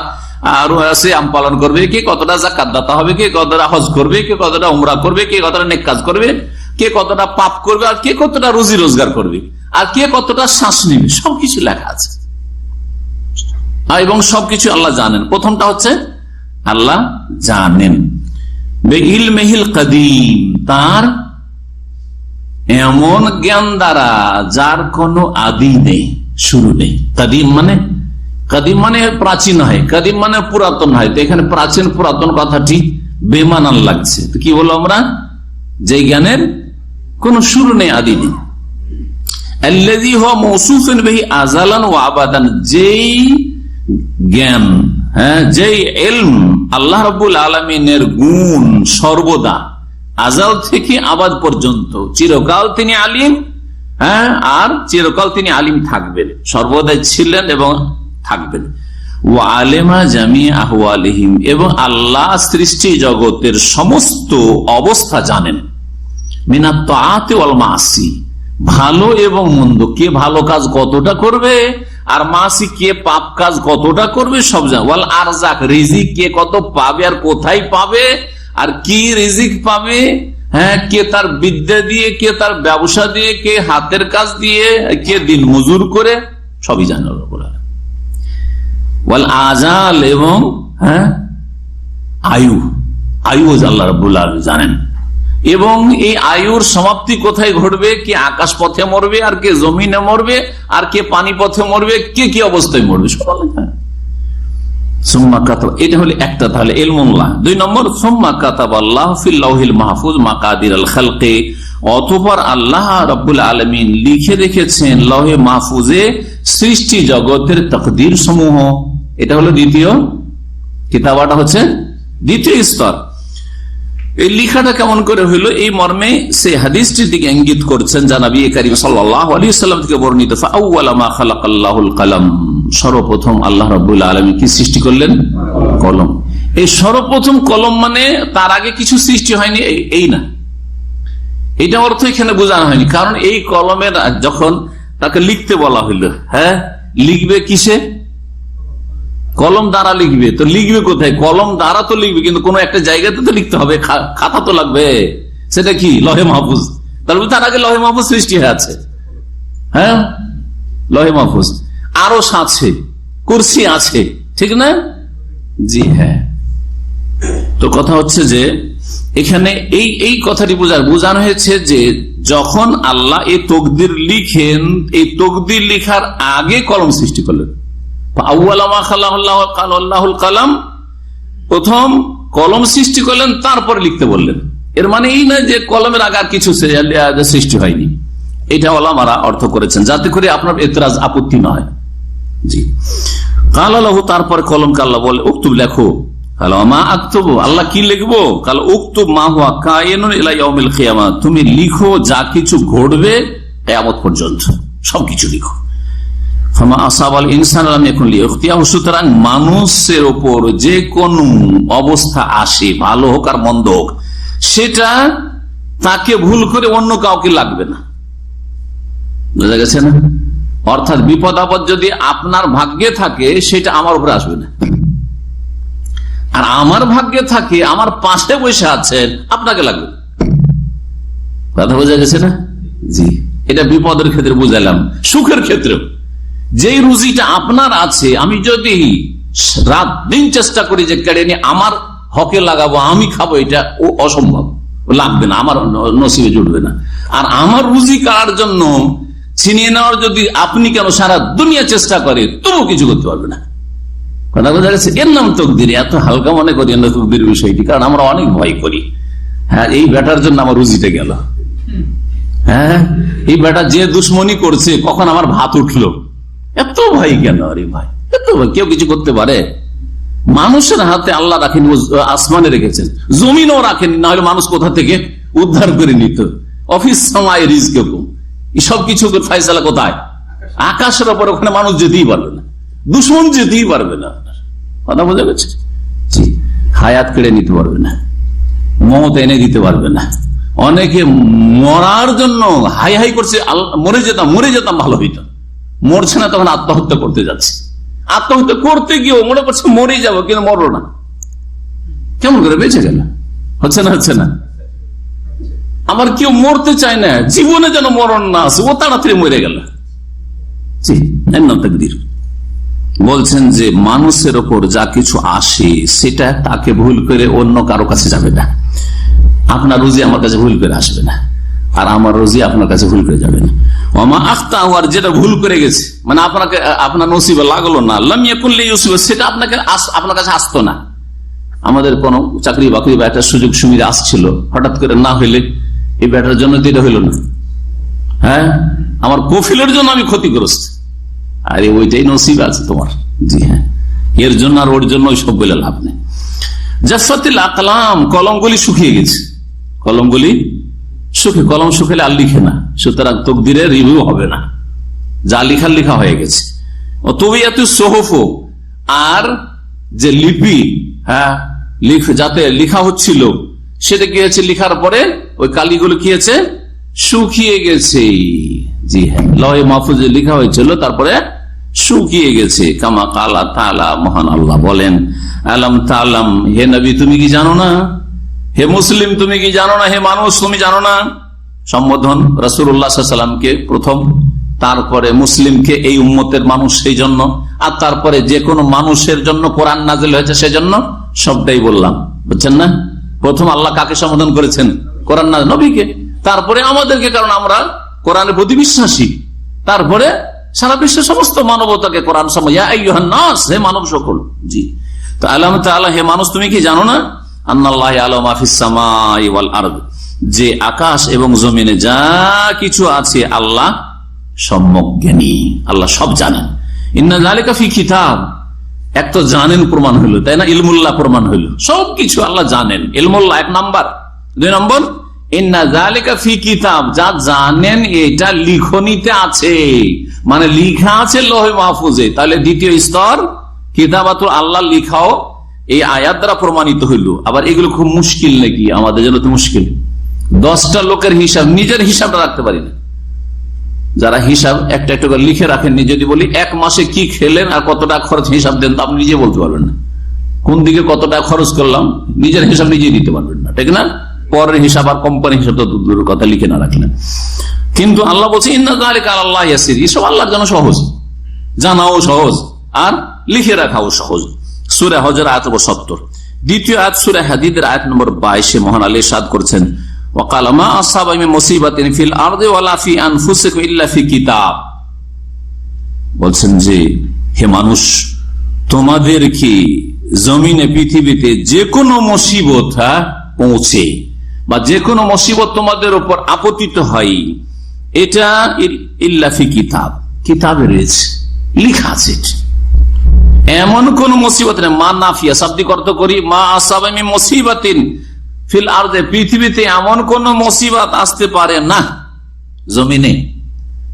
সিয়াম পালন করবে, কে কতটা যাকাত দাতা হবে, কে কতটা হজ করবে, কে কতটা উমরা করবে, কে কতটা নেক কাজ করবে, কে কতটা পাপ করবে, আর কে কতটা রুজি রোজগার করবে, আর কে কতটা শ্বাস নেবে, সবকিছু লেখা আছে এবং সবকিছু আল্লাহ জানেন। প্রথমটা হচ্ছে আল্লাহ জানেন বিইলমিহিল কাদিম, তার এমন জ্ঞান দ্বারা যার কোনো আদি নেই, শুরু নেই। কাদিম মানে কাদিম মানে প্রাচীন হয়, কাদিম মানে পুরাতন হয়। তো এখানে প্রাচীন পুরাতন কথাটি বেমানান লাগছে। তো কি বলবো আমরা? যে জ্ঞানের কোন শুরু নেই, আদি নেই। আল্লাযী হুয়া মাওসুফুন বিহি আযালান ওয়া আবাদান, যেই জ্ঞান, যেই ইলম আল্লাহ রাব্বুল আলামিনের গুণ সর্বদা, আজাল থেকে আবাদ পর্যন্ত, চিরকাল তিনি আলিম, আর চিরকাল তিনি আলিম থাকবেন, সর্বদাই ছিলেন এবং থাকবেন। ওয়া আলেমা জামি আহওয়ালিহিম, এবং আল্লাহ সৃষ্টি জগতের সমস্ত অবস্থা জানেন। মিনাত তাআতি ওয়াল মাসি, ভালো এবং মন্দ, কে ভালো কাজ কতটা করবে, আর মাসি কে পাপ কাজ কতটা করবে, সব জানেন। ওয়াল আরজাক, রিজিক কে কত পাবে আর কোথায় পাবে, আর কি রিজিক পাবে, কে তার বিদ্যা দিয়ে, কে তার ব্যবসা দিয়ে, কে হাতের কাজ দিয়ে, কে দিন মজুর করে, সবই জানেন আল্লাহ। ওয়াল আজাল, এবং আয়ু, আয়ু আল্লাহ রাব্বুল আলামিন জানেন। এবং এই আয়ুর সমাপ্তি কোথায় ঘটবে, কে আকাশ পথে মরবে, আর কে জমিনে মরবে, আর কে পানি পথে মরবে, কে কি অবস্থায় মরবে, সব আল্লাহ জানেন। সুম্মা কাতাব, এটা হলো একটা, তাহলে ইলমুল্লাহ। 2 নম্বর, সুম্মা কাতাবাল্লাহু ফিল লাউহিল মাহফুজ মাকাদিরাল খালকি, অতঃপর আল্লাহ রাব্বুল আলামিন লিখে রেখেছেন লৌহে মাহফুজে সৃষ্টি জগতের তাকদীর সমূহ। এটা হলো দ্বিতীয় কিতাবাটা, হচ্ছে দ্বিতীয় স্তর। এই লিখাটা কেমন করে হইল, এই মর্মে সে হাদিসটির দিকে ইঙ্গিত করছেন যা নবী করিম সাল্লাল্লাহু আলাইহি ওয়াসাল্লাম থেকে বর্ণিত। ফাআউয়ালা মা খালাকাল্লাহুল কলম, সর্বপ্রথম আল্লাহ রাব্বুল আলামিন কি সৃষ্টি করলেন? কলম। এই সর্বপ্রথম কলম মানে তার আগে কিছু সৃষ্টি হয়নি, এই না, এটা অর্থ এখানে বোঝানো হয়নি। কারণ এই কলমের যখন তাকে লিখতে বলা হইলো, লিখবে কিসে? কলম দ্বারা লিখবে। তো লিখবে কোথায়? কলম দ্বারা তো লিখবে, কিন্তু কোন একটা জায়গাতে তো লিখতে হবে, খাতা তো লাগবে। সেটা কি? লৌহে মাহফুজ। তার আগে লৌহে মাহফুজ সৃষ্টি হয়ে আছে। লৌহে মাহফুজ, আরশ আছে, কুরসি আছে, ঠিক না? জি হ্যাঁ। তো কথা হচ্ছে যে এখানে এই কথাটি বোঝানো হয়েছে যে যখন আল্লাহ এই তকদির লিখেন, এই তকদির লিখার আগে কলম সৃষ্টি করলেন। কালাম, প্রথম কলম সৃষ্টি করলেন, তারপরে লিখতে বললেন। এর মানে এই না যে কলমের আগে আর কিছু সৃষ্টি হয়নি। এটা ওলামারা অর্থ করেছেন যাতে করে আপনার এতরাজ, আপত্তি না হয়। জি, কাল আল্লাহ, তারপরে কলমকে আল্লাহ বলে উক্তুব, লেখো। মা আক্তব, আল্লাহ কি লিখবো? কাল উক্তুব মা হুয়া কায়িনুন ইলা ইয়াউমিল কিয়ামা, তুমি লিখো যা কিছু ঘটবে কিয়ামত পর্যন্ত, সবকিছু লিখো। সুতরাং মানুষের ওপর যে কোন অবস্থা আসে, ভালো হোক আর মন্দ হোক, সেটা তাকে ভুল করে অন্য কাউকে লাগবে না। বুঝা গেছে না? অর্থাৎ বিপদ আপদ যদি আপনার ভাগ্যে থাকে, সেটা আমার উপরে আসবে না। আর আমার ভাগ্যে থাকে, আমার পাশে বসে আছেন, আপনাকে লাগবে। কথা বোঝা গেছে না? জি, এটা বিপদের ক্ষেত্রে বুঝালাম। সুখের ক্ষেত্রেও যেই রুজিটা আপনার আছে, আমি যদি রাত দিন চেষ্টা করি যে কেড়ে নিয়ে আমার হকে লাগাবো, আমি খাবো, এটা অসম্ভব, লাগবে না, আমার নসিবে জুটবে না। আর আমার রুজি কাড়ার জন্য ছিনিয়ে নেওয়ার যদি আপনি কেন সারা দুনিয়া চেষ্টা করে, তবু কিছু করতে পারবে না। কথা বোঝা গেছে? এর নাম তকদির। এত হালকা মনে করি না তকদির বিষয়টি, কারণ আমরা অনেক ভয় করি। এই বেটার জন্য আমার রুজিটা গেল, এই বেটা যে দুশ্মনী করছে, কখন আমার ভাত উঠলো, এত ভয় কেন? আরে ভাই, এত ভয়। কেউ কিছু করতে পারে? মানুষের হাতে আল্লাহ রাখেনি, আসমানে রেখেছেন, জমিনও রাখেনি, না হলে মানুষ কোথা থেকে উদ্ধার করে নিত। অফিস সময় রিজকে সবকিছু ফাইসালা কোথায়? আকাশের ওপর। ওখানে মানুষ যেতেই পারবে না, দুশ্মন যেতেই পারবে না। কথা বোঝা গেছে? হায়াত কেড়ে নিতে পারবে না, মত এনে দিতে পারবে না। অনেকে মরার জন্য হাই হাই করছে, মরে যেতাম ভালো হইত, মরছে না, তখন আত্মহত্যা করতে যাচ্ছে। আত্মহত্যা করতে গিয়েও মনে করছে মরে যাবো, কিন্তু মরলো না। কেমন করে বেঁচে গেল? হচ্ছে না? আবার কেউ মরতে চায় না, জীবনে যেন মরণ না আসে, ও তাড়াতাড়ি মরে গেল। বলছেন যে মানুষের ওপর যা কিছু আসে, সেটা তাকে ভুল করে অন্য কারো কাছে যাবে না। আপনার রুজি আমার কাছে ভুল করে আসবে না। আর আমার রোজি আপনার কাছে ভুল করে যাবে না। ওমা আখতা, আর যেটা ভুল করে গেছে মানে আপনাকে আপনার নসিবে লাগলো না, লাম ইয়াকুন লিইউসিব, সেটা আপনার কাছে আসতো না। আমাদের কোন চাকরি বাকরি বা একটা সুযোগ সুবিধা আসছিল, হঠাৎ করে না হইলে এই ব্যাটার জন্য তো এটা হইল না, হ্যাঁ আমার কফিলের জন্য আমি ক্ষতিগ্রস্ত, আরে ওইটাই নসিব আছে তোমার। জি হ্যাঁ, এর জন্য আর ওর জন্য ওই সব বলে লাভ নেই। জাফাতিল আকলাম, কলমগুলি শুকিয়ে গেছে, কলমগুলি কলম শুকালে আর লিখে না, সুতরাং তকদিরের রিভিউ হবে না, যা লিখার লেখা হয়ে গেছে। ও তবিয়াতু সোহফ, আর যে লিপি, হ্যাঁ যাতে লিখা হচ্ছিল সেটা কি হয়েছে, লিখার পরে ওই কালিগুলো কি হয়েছে, শুকিয়ে গেছে। জি হ্যাঁ, লহে মাহফুজে লিখা হয়েছিল তারপরে শুকিয়ে গেছে। কামা কালা তাআলা, মহান আল্লাহ বলেন, আলাম তাআলাম, হে নবী তুমি কি জানো না, হে মুসলিম তুমি কি জানো না, হে মানুষ তুমি জানো না। সম্বোধন রাসূলুল্লাহ সাল্লাল্লাহু আলাইহি ওয়াসাল্লামকে প্রথম, তারপরে মুসলিমকে, এই উম্মতের মানুষ সেই জন্য, আর তারপরে যে কোনো মানুষের জন্য কোরআন নাযিল হয়েছে সেজন্য, সবটাই বললাম, বুঝছেন না। প্রথম আল্লাহ কাকে সম্বোধন করেছেন, কোরআন নাযিল নবীকে, তারপরে আমাদেরকে, কারণ আমরা কোরআনের প্রতি বিশ্বাসী, তারপরে সারা বিশ্বের সমস্ত মানবতাকে কোরআন সম্বন্ধে, ইয়া আইয়ুহান নাস, হে মানব সকল। জি, তো আল্লাহ তাআলা, হে মানুষ তুমি কি জানো না, আন্নাল্লাহু ইয়ালামু মা ফিস সামাই ওয়াল আরদ, যে আকাশ এবং জমিনে যা কিছু আছে আল্লাহ সম্যক জ্ঞানী, আল্লাহ সব জানেন। ইন্না যালিকা ফি কিতাব, এক তো জানেন প্রমাণ হইল, তাই না, ইলমুল্লাহ প্রমাণ হইল, সবকিছু আল্লাহ জানেন, ইলমুল্লাহ এক নাম্বার। দুই নম্বর, ইন্না যালিকা ফি কিতাব, যা জানেন এটা লিখনিতে আছে, মানে লিখা আছে লৌহে মাহফুজে। তাহলে দ্বিতীয় স্তর কিতাবাতুল আল্লাহ লিখাও এই আয়াত দ্বারা প্রমাণিত হইল। আবার এগুলো খুব মুশকিল নাকি, আমাদের জন্য তো মুশকিল। 10টা লোকের হিসাব, নিজের হিসাবটা রাখতে পারি না। যারা হিসাব একটা একটা করে লিখে রাখেননি, যদি বলি এক মাসে কি খেলেন আর কত টাকা খরচ, হিসাব দেন, তো আপনি নিজে বলতে পারবেন না কোন দিকে কত টাকা খরচ করলাম, নিজের হিসাব নিজেই দিতে পারবেন না, ঠিক না। পরের হিসাব আর কোম্পানির হিসাব তো দূরের কথা, লিখে না রাখলেন। কিন্তু আল্লাহ বলছে ইন্না যালিকা আলাল্লাহি ইয়াসির, এসব আল্লাহর জন্য সহজ, জানাও সহজ আর লিখে রাখাও সহজ। সূরা হজর আয়াত নম্বর 70। দ্বিতীয় আয়াত সূরা হাদীদের আয়াত নম্বর 22, মহান আল্লাহ ইরশাদ করেছেন, ওয়াকালা মা আসাবা মিন মুসিবাতিন ফিল আরদি ওয়ালা ফি আনফুসিকুম ইল্লা ফি কিতাব, বলছেন যে হে মানুষ, তোমাদের কি জমিনে পৃথিবীতে যে কোনো মুসিবত পৌঁছে বা যে কোনো মুসিবত তোমাদের উপর আপতিত হয়, এটা ইল্লা ফি কিতাব, কিতাবে রয়েছে, লেখা আছে। এমন কোন মুসিবত নেই, মা নাফিয়া শাব্দিক অর্থ করি, মা আসাবা মিন মুসিবাতিন ফিল আরদে, পৃথিবীতে এমন কোন মুসিবত আসতে পারে না জমিনে,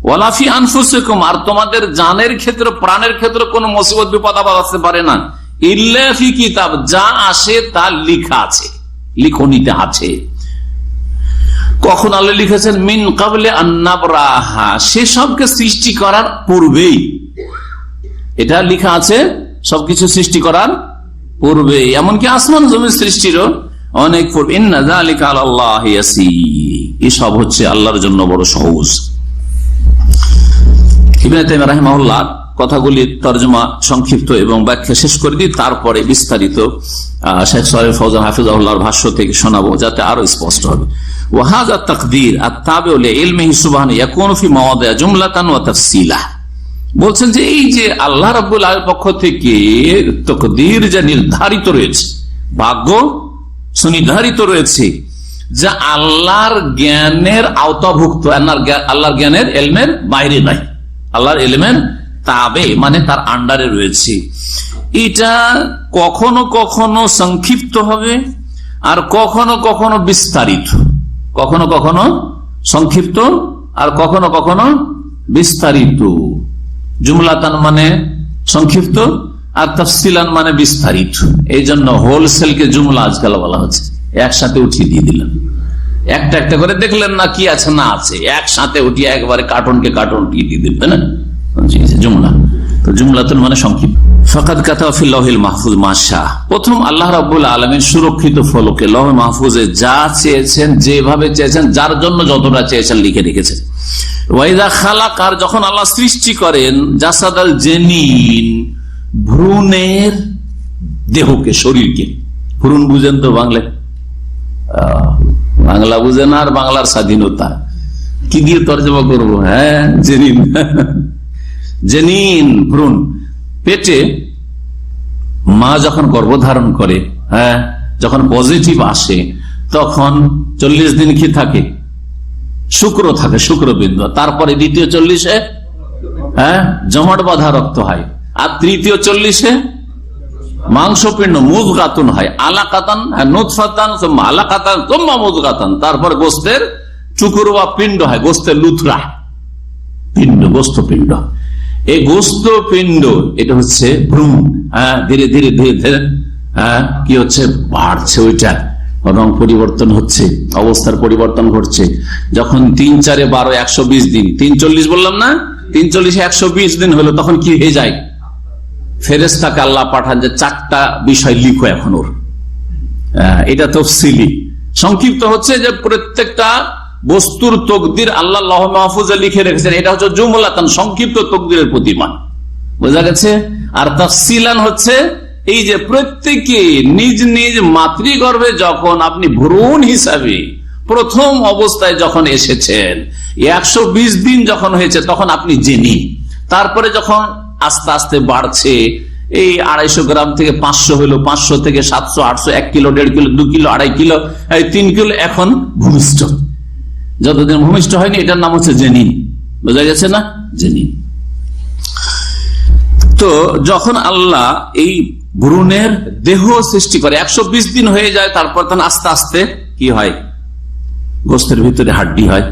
ওয়ালা ফি আনফুসিকুম, আর তোমাদের জানের ক্ষেত্রে, প্রাণের ক্ষেত্রে কোন মুসিবত বিপদ আপদ আসতে পারে না, ইল্লা ফি কিতাব, যা আসে তা লেখা আছে, লিখনিতে আছে। কখন আল্লাহ লিখেছেন, মিন কাবলে আন নাবরাহা, সেসবকে সৃষ্টি করার পূর্বেই এটা লেখা আছে, সবকিছু সৃষ্টি করার পূর্বে, এমনকি আসমান জমির সৃষ্টিরও অনেক পূর্বে। ইন্না যালিকা আলাল্লাহি ইয়াসির, এসব হচ্ছে আল্লাহর জন্য বড় সহজ। ইবনে তাইমিয়া রাহিমাহুল্লাহ কথাগুলির তরজমা সংক্ষিপ্ত এবং ব্যাখ্যা শেষ করে দিই, তারপরে বিস্তারিত শেখ সালেহ ফৌজান হাফিজাহুল্লাহর ভাষ্য থেকে শোনাবো, যাতে আরো স্পষ্ট হবে। ওয়াহাযা তাকদীর আত-তাবিউ লিইলমিহি সুবহানাহু ইয়াকুনু ফি মাওয়াদি'a জুমলাতান ওয়া তাফসীলা, বলছেন যে এই যে আল্লাহ রাব্বুল আলামিনের পক্ষ থেকে তাকদীর যা নির্ধারিত রয়েছে, ভাগ্য সুনির্ধারিত রয়েছে, যা আল্লাহর জ্ঞানের আওতাভুক্ত, আল্লাহর জ্ঞানের এলমের বাইরে নাই, আল্লাহর এলমের তাবে মানে তার আন্ডারে রয়েছে। এটা কখনো কখনো সংক্ষিপ্ত হবে আর কখনো কখনো বিস্তারিত, কখনো কখনো সংক্ষিপ্ত আর কখনো কখনো বিস্তারিত। জুমলাতান মানে সংক্ষিপ্ত আর তাফসিলান মানে বিস্তারিত। এই জন্য হোলসেলকে জুমলা আজকাল বলা হচ্ছে, একসাথে উঠিয়ে দিয়ে দিলাম, একটা একটা করে দেখলেন না কি আছে না আছে, একসাথে উঠিয়ে একবারে কার্টুনকে কার্টুন উঠিয়ে দিয়ে দিবেন না, জুমলা। তো জুমলাতুন মানে সংক্ষিপ্ত। ফাকাদ কাতাবা ফিল লাওহিল মাহফুজ মা শাআ, প্রথম আল্লাহ রাব্বুল আলামিন সুরক্ষিত ফলকে লৌহে মাহফুজে যা চেয়েছেন, যেভাবে চেয়েছেন, যার জন্য যতটা চেয়েছেন লিখে রেখেছেন। ওয়াইদা খালাক, আর যখন আল্লাহ সৃষ্টি করেন, জাসাদাল জেনিন, ভ্রূণের দেহকে, শরীরকে। ভ্রূণ বুঝেন তো বাংলায়, বাংলা বুঝেন আর বাংলার স্বাধীনতা, কি দিয়ে তর্জমা করবো? হ্যাঁ, জেনিন। জেনিন ভ্রূণ। পেটে মা যখন গর্ভধারণ করে, হ্যাঁ, যখন পজিটিভ আসে তখন 40 দিন কি থাকে? শুক্র থাকে, শুক্রবিন্দু। তারপরে দ্বিতীয় 40-এ জমাট বাঁধা রক্ত হয়, আর তৃতীয় 40-এ মাংসপিণ্ড মুজগাতুন হয়, আলাকাতান নুতফাতান আলাকাতান তোম্মা মুজগাতান। তারপর গোস্তের টুকুর বা পিণ্ড হয়, গোস্তের লুথরা পিণ্ড, গোস্ত পিণ্ড। এই গোস্ত পিণ্ড এটা হচ্ছে ভ্রূণ। ধীরে ধীরে ধীরে ধীরে কি হচ্ছে? বাড়ছে, ওইটা রং পরিবর্তন হচ্ছে, অবস্থার পরিবর্তন ঘটছে। যখন 3 4 12 120 দিন, 340 বললাম না, 340 120 দিন হলো, তখন কি হয়ে যায়? ফেরেশতাকে আল্লাহ পাঠান যে 4টা বিষয় লিখো এখন ওর। এটা তফসিলি। সংক্ষিপ্ত হচ্ছে যে প্রত্যেকটা বস্তুর তকদির আল্লাহ লৌহ মাহফুজে লিখে রেখেছেন। এটা হচ্ছে জুমলাতান, সংক্ষিপ্ত তকদিরের প্রতিমান। বোঝা গেছে? আর তাফসিলান হচ্ছে এই যে প্রত্যেকে নিজ নিজ মাতৃগর্ভে যখন আপনি ভ্রূণ হিসাবে প্রথম অবস্থায় যখন এসেছেন, 120 দিন যখন হয়েছে তখন আপনি জেনে, তারপরে যখন আস্তে আস্তে বাড়ছে, এই 250 গ্রাম থেকে 500 হলো, 500 থেকে 700 800, 1 kilo 1.5 kilo 2 kilo 2.5 kilo 3 kilo, এখন ভূমিষ্ঠ। যতদিন ভূমিষ্ঠ হয়নি এটার নাম হচ্ছে জেনিন। বোঝা গেছে না? জেনিন। তো যখন আল্লাহ এই ভ্রূণের দেহ সৃষ্টি করে 120 দিন হয়ে যায়, তারপর তখন আস্তে আস্তে কি হয়? গোস্তের ভিতরে হাড্ডি হয়,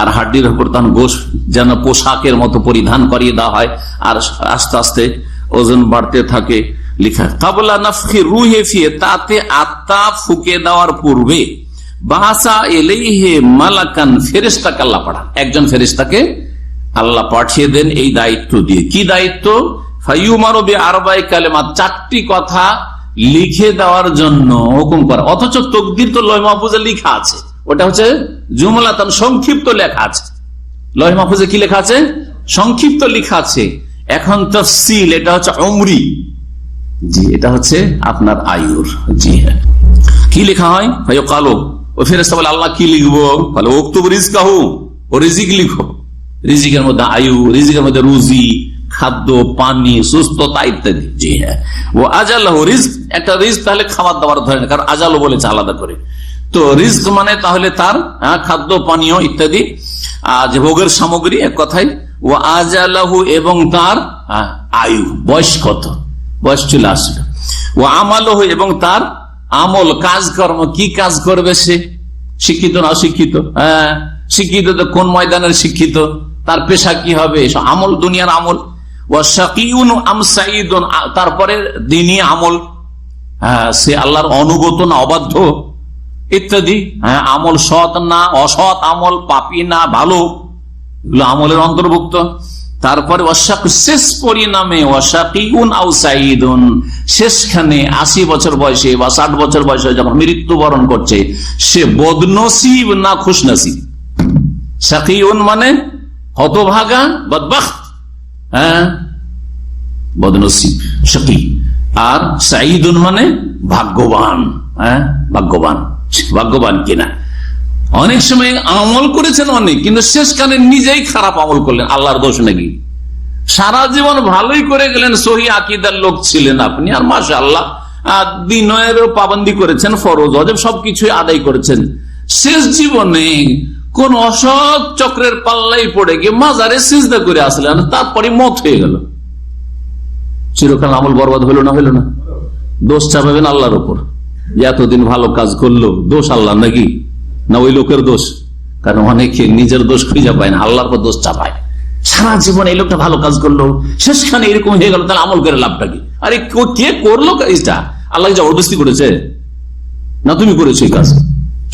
আর হাড্ডির উপর তখন গোস্ত যেন পোশাকের মতো পরিধান করিয়ে দেওয়া হয়, আর আস্তে আস্তে ওজন বাড়তে থাকে। লিখা কাবলা নাফখি রূহি ফিহি, তাতে আত্মা ফুঁকে দেওয়ার পূর্বে বাসা ইলাইহি মালাকান, ফেরেশতাকে আল্লাহ পাঠান। একজন ফেরেশতাকে আল্লাহ পাঠিয়ে দেন এই দায়িত্ব দিয়ে। কি দায়িত্ব? ফায়ুমারু বিআরবা'i কালিমাত, 4টি কথা লিখে দেওয়ার জন্য হুকুম করা। অথচ তকদির তো লৌহ মাহফুজে লেখা আছে, ওটা হচ্ছে জুমলাতান, সংক্ষিপ্ত লেখা আছে। লৌহ মাহফুজে কি লেখা আছে? সংক্ষিপ্ত লেখা আছে। এখন তাফসীল, এটা হচ্ছে উমরি, জি, এটা হচ্ছে আপনার আয়ুর। জি হ্যাঁ, কি লেখা হয়? ফায়ুকালু, ওই ফেরেশতা বলে আল্লাহ কি লিখবো? বলে উকতুব রিজকাহু, ও রিজিক লিখো। রিজিকের মধ্যে আয়ু, রিজিকের মধ্যে রুজি, খাদ্য, পানি, সুস্থতা ইত্যাদি। জি হ্যাঁ, ও আজালহু, রিজক একটা রিজক তাহলে খাবার দাবার ধরে না, কারণ আজালও বলেছে আলাদা করে। তো রিজক মানে তাহলে তার খাদ্য পানীয় ইত্যাদি, যে ভোগের সামগ্রী, এক কথায়। ও আজালহু, এবং তার আয়ু, বয়স কত, বয়স চলে আসলো। ও আমালহু, এবং তার আমল, কাজকর্ম, কি কাজ করবে সে, শিক্ষিত না অশিক্ষিত? শিক্ষিত তো কোন ময়দানের শিক্ষিত, তার পেশা কি হবে, আমল, দুনিয়ার আমল। ও শাকিউন আম সাঈদুন, তারপরে দ্বীনি আমল, সে আল্লাহর অনুগত না অবাধ্য ইত্যাদি। আমল সৎ না অসৎ আমল, পাপী না ভালো, এগুলো আমলের অন্তর্ভুক্ত। তারপরে শেষ পরিণামে ওয়াশাকিউন আও সাঈদুন, শেষখানে 80 বছর বয়সে বা 60 বছর বয়সে যখন মৃত্যুবরণ করছে, সে বদনসিব না খুশনসিব। শাকিউন মানে হতভাগা, বদবখত, বদনসিব, শাকি। আর সাঈদুন মানে ভাগ্যবান, ভাগ্যবান, ভাগ্যবান কিনা। অনেক সময় আমল করেছেন অনেক, কিন্তু শেষকালে নিজেই খারাপ আমল করলেন, আল্লাহর দোষ নাকি? সারা জীবন ভালোই করে গেলেন, সহি আকীদার লোক ছিলেন আপনি, আর মাশাআল্লাহ দিনের পাবন্দি করেছেন, ফরজ ওয়াজিব সবকিছু আদায় করেছেন। শেষ জীবনে কোন অসৎ চক্রের পাল্লাই পড়ে গিয়ে মাজারে সিজদা করে আসলেন, তারপরে মত হয়ে গেল। চিরকাল আমল বরবাদ হইল না? হইল না? দোষ চাপাবেন আল্লাহর উপর, এতদিন ভালো কাজ করলো, দোষ আল্লাহ নাকি? না ওই লোকের দোষ? কারণ অনেকে নিজের দোষ খুঁজে পায় না, আল্লাহর উপর দোষ চাপায়। সারা জীবন এই লোকটা ভালো কাজ করলো, শেষখানে এরকম হয়ে গেল, তাহলে আমল করে লাভটা কি? আরে কে করলো কাজটা? আল্লাহ জবরদস্তি করেছে না তুমি করেছো এই কাজ?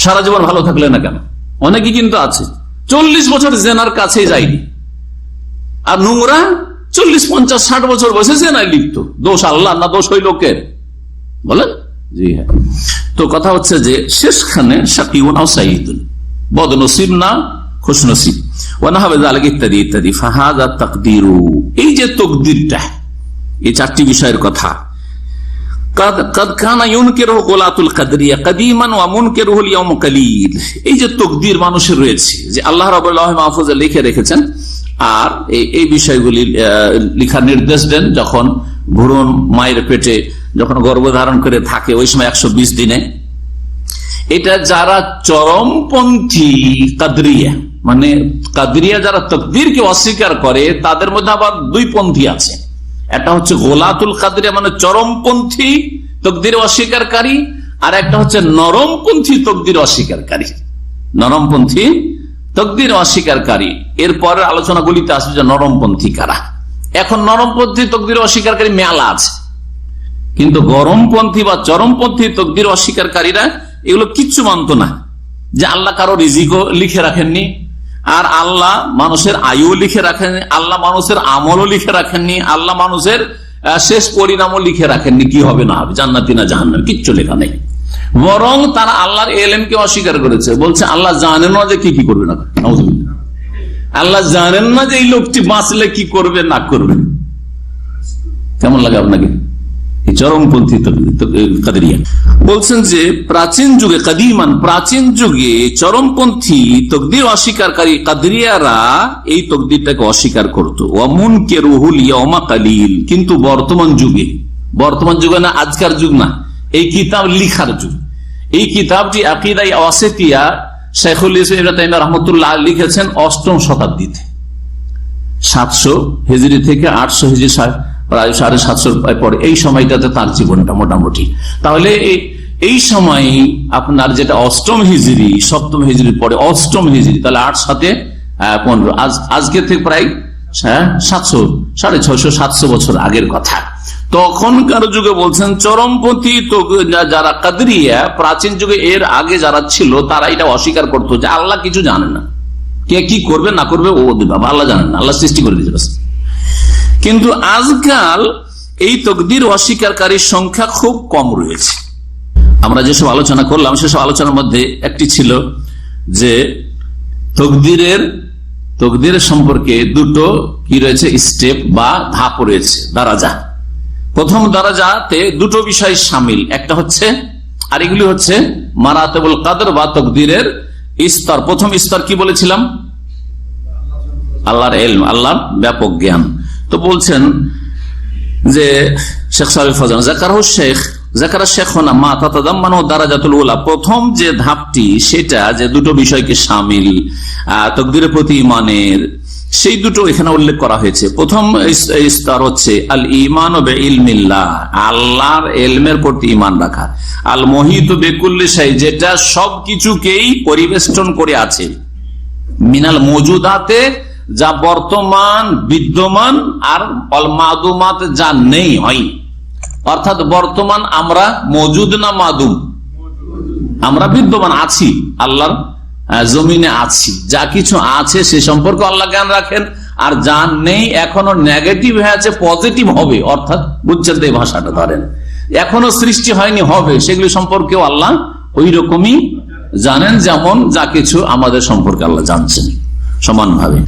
সারা জীবন ভালো থাকলে না কেন? অনেকে কিন্তু আছে 40 বছর জেনার কাছে যায়নি, আর নোংরা 40 50 60 বছর বয়সে জেনায় লিপ্ত। দোষ আল্লাহ না দোষ ওই লোকের? বলেন। জি হ্যাঁ, তো কথা হচ্ছে যে শেষখানে শাকিউন আও সাঈদুন, বদনসিব না খুশনসিব, ওয়া নাহওয়া যালিকা ইত্যাদি ইত্যাদি। ফাহাযা তাকদীরু, এই যে তাকদীরটা, এই 4টি বিষয়ের কথা। এই যে তকদির মানুষের রয়েছে, যে আল্লাহ রাব্বুল মাহফুজে লিখে রেখেছেন, আর এই বিষয়গুলি লিখার নির্দেশ দেন যখন ভ্রূণ মায়ের পেটে যখন গর্ভধারণ করে থাকে ওই সময় 120 দিনে। এটা যারা চরমপন্থী কাদরিয়া, মানে কাদরিয়া যারা তকদিরকে অস্বীকার করে, তাদের মধ্যে আবার দুই পন্থী আছে। একটা হচ্ছে গোলাতুল কাদরিয়া, মানে চরমপন্থী তকদির অস্বীকারী, আর একটা হচ্ছে নরমপন্থী তকদির অস্বীকারী। নরমপন্থী তকদির অস্বীকারী, এরপরে আলোচনাগুলিতে আসবে যে নরমপন্থী কারা। এখন নরমপন্থী তকদির অস্বীকারী মেলা আছে, কিন্তু গরমপন্থী বা চরমপন্থী তকদির অস্বীকারীরা এগুলো কিচ্ছু মানত না, যে আল্লাহ কারো রিজিকও লিখে রাখেননি, আর আল্লাহ মানুষের আয়ু লিখে রাখেননি, আল্লাহ মানুষের আমলও লিখে রাখেননি, আল্লাহ মানুষের শেষ পরিণামও লিখে রাখেননি, কি হবে না হবে, জান্নাতি না জাহান্নামী, কিচ্ছু লেখা নেই। বরং তারা আল্লাহর এলেমকে অস্বীকার করেছে, বলছে আল্লাহ জানেন না যে কি করবে না, আল্লাহ জানেন না যে এই লোকটি বাঁচলে কি করবে না করবে। কেমন লাগে আপনাকে? চরমপন্থী কাদরিয়া বলছেন যে প্রাচীন যুগে, কাদিমান প্রাচীন যুগে চরমপন্থী তকদির অস্বীকারী কাদরিয়ারা এই তকদিরটাকে অস্বীকার করতো। ওয়ামুনকিরুহুল ইয়াওমা কালিল, কিন্তু বর্তমান যুগে না, আজকার যুগ না, এই কিতাব লিখার যুগ। এই কিতাবটি আকীদা ওয়াসিতিয়া শাইখুল ইসলাম ইবনে তাইমিয়া রাহমাতুল্লাহ লিখেছেন 8ম শতাব্দীতে, 700 হিজরি থেকে 800 হিজরি, প্রায় 750 পরে, এই সময়টাতে তার জীবনটা মোটামুটি। তাহলে এই সময় আপনার যেটা 8ম হিজরি, 7ম হিজরির পরে 8ম হিজরি, তাহলে 8 সাথে 15, আজকে থেকে প্রায় 700, 650, 700 বছর আগের কথা। তখনকার যুগে বলছেন চরমপন্থী যারা কাদরিয়া, প্রাচীন যুগে এর আগে যারা ছিল, তারা এটা অস্বীকার করতো যে আল্লাহ কিছু জানেন না, কে কি করবে না করবে ও দিবে, আল্লাহ জানেন না, আল্লাহ সৃষ্টি করে দিয়েছে। কিন্তু আজকাল এই তকদির অস্বীকারীর সংখ্যা খুব কম রয়েছে। আমরা যেসব আলোচনা করলাম সেসব আলোচনার মধ্যে একটি ছিল যে তকদিরের সম্পর্কে দুটো কি রয়েছে, স্টেপ বা ধাপ রয়েছে, দারাজা। প্রথম দারাজাতে দুটো বিষয় শামিল, একটা হচ্ছে, আর এগুলি হচ্ছে মারাতেবুল কাদর বা তকদিরের স্তর। প্রথম স্তর কি বলেছিলাম? আল্লাহর ইলম, আল্লাহর ব্যাপক জ্ঞান। তো বলছেন যে শেখ সালেহ ফজল জাকারা শেখনা মা তাতাদাম্মানু দারাজাতুল উলা, প্রথম যে ধাপটি সেটা যে দুটো বিষয়কে শামিল তাকদীরের প্রতি ঈমানের, সেই দুটো এখানে উল্লেখ করা হয়েছে। প্রথম স্তর হচ্ছে আল ঈমানু বিইলমিল্লাহ, আল্লাহর ইলমের প্রতি ঈমান রাখা। আল মুহিতু বিকুল্লি শাই, যেটা সবকিছুকেই পরিবেষ্টন করে আছে। মিনাল মওজুদাতে, যা বর্তমান বিদ্যমান, আর অল মাদুমাত, যা নেই হয়। অর্থাৎ বর্তমান আমরা মওজুদ না মাদুম? আমরা বিদ্যমান আছি, আল্লাহর জমিনে আছি, যা কিছু আছে সে সম্পর্কে আল্লাহ জ্ঞান রাখেন। আর যা নেই, এখনো নেগেটিভ হয়ে আছে, পজিটিভ হবে, অর্থাৎ বুঝছেন এই ভাষাটা ধরেন, এখনো সৃষ্টি হয়নি, হবে, সেগুলি সম্পর্কেও আল্লাহ ওই রকমই জানেন, যেমন যা কিছু আমাদের সম্পর্কে আল্লাহ জানছেন সমানভাবে।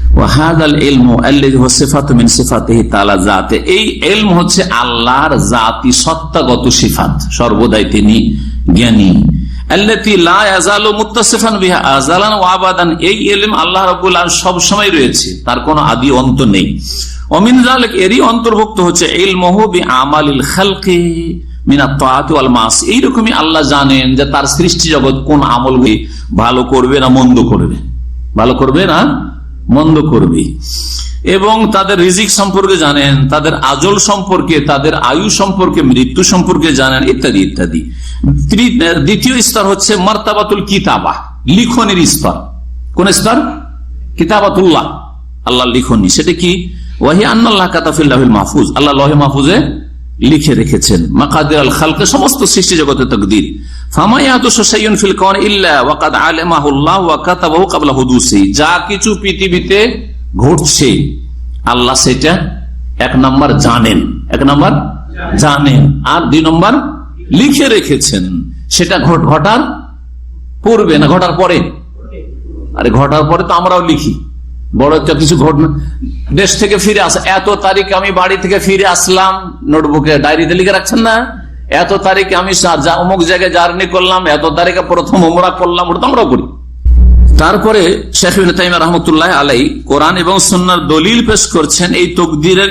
এই ইলম হচ্ছে আল্লাহর জাতি সত্তাগত সিফাত, সর্বদাই তিনি জ্ঞানী। এই ইলম আল্লাহ রাব্বুল আলামিন সব সময় রয়েছে, তার কোনো আদি অন্ত নেই। ওমিন যালিক, এরই অন্তর্ভুক্ত হচ্ছে ইলমুহু বিআমালিল খালকি মিনাত তাআতি ওয়াল মাসি। এইরকমই আল্লাহ জানেন যে তার সৃষ্টি জগৎ কোন আমলগুলি ভালো করবে না মন্দ করবে, ভালো করবে না মন্দ করবে, এবং তাদের রিজিক সম্পর্কে জানেন, তাদের আজল সম্পর্কে, তাদের আয়ু সম্পর্কে, মৃত্যু সম্পর্কে জানেন, ইত্যাদি ইত্যাদি। দ্বিতীয় স্তর হচ্ছে মারতাবাতুল কিতাবা, লিখনের স্তর। কোন স্তর? কিতাবাতুল্লাহ, আল্লাহ লিখনি। সেটা কি? ওয়াহি আন্নাল্লাহ কাতাবা ফিল লাহিল মাহফুজ, আল্লাহ লহে মাহফুজে লিখে রেখেছেন মাকাদির আল খালকে, সমস্ত সৃষ্টি জগতের তাকদীর। ফামা ইয়াহদুসু শাইউন ফিল কাউনি ইল্লা ওয়া কাদ আলামাহুল্লাহ ওয়া কাতাবাহু ক্বাবলা হুদুসি, যা কিছু পৃথিবীতে ঘটছে আল্লাহ সেটা 1 নম্বর জানেন, 1 নম্বর জানেন, আর 2 নম্বর লিখে রেখেছেন। সেটা ঘটার পূর্বে না ঘটার পরে? আরে ঘটার পরে তো আমরাও লিখি। বড় একটা কিছু ঘটনা, দেশ থেকে ফিরে আসা, এত তারিখ আমি বাড়ি থেকে ফিরে আসলাম, নোটবুকে ডায়েরিতে লিখে রাখছেন না? এত তারিখে আমি অমুক জায়গায় জার্নি করলাম, এত তারিখে প্রথম উমরা করলাম, ওটা তো আমরাও করি। তারপরে শেখ ইবনে তাইমিয়া রাহমাতুল্লাহ আলাইহি কোরআন এবং সুন্নাহর দলিল পেশ করছেন এই তকদিরের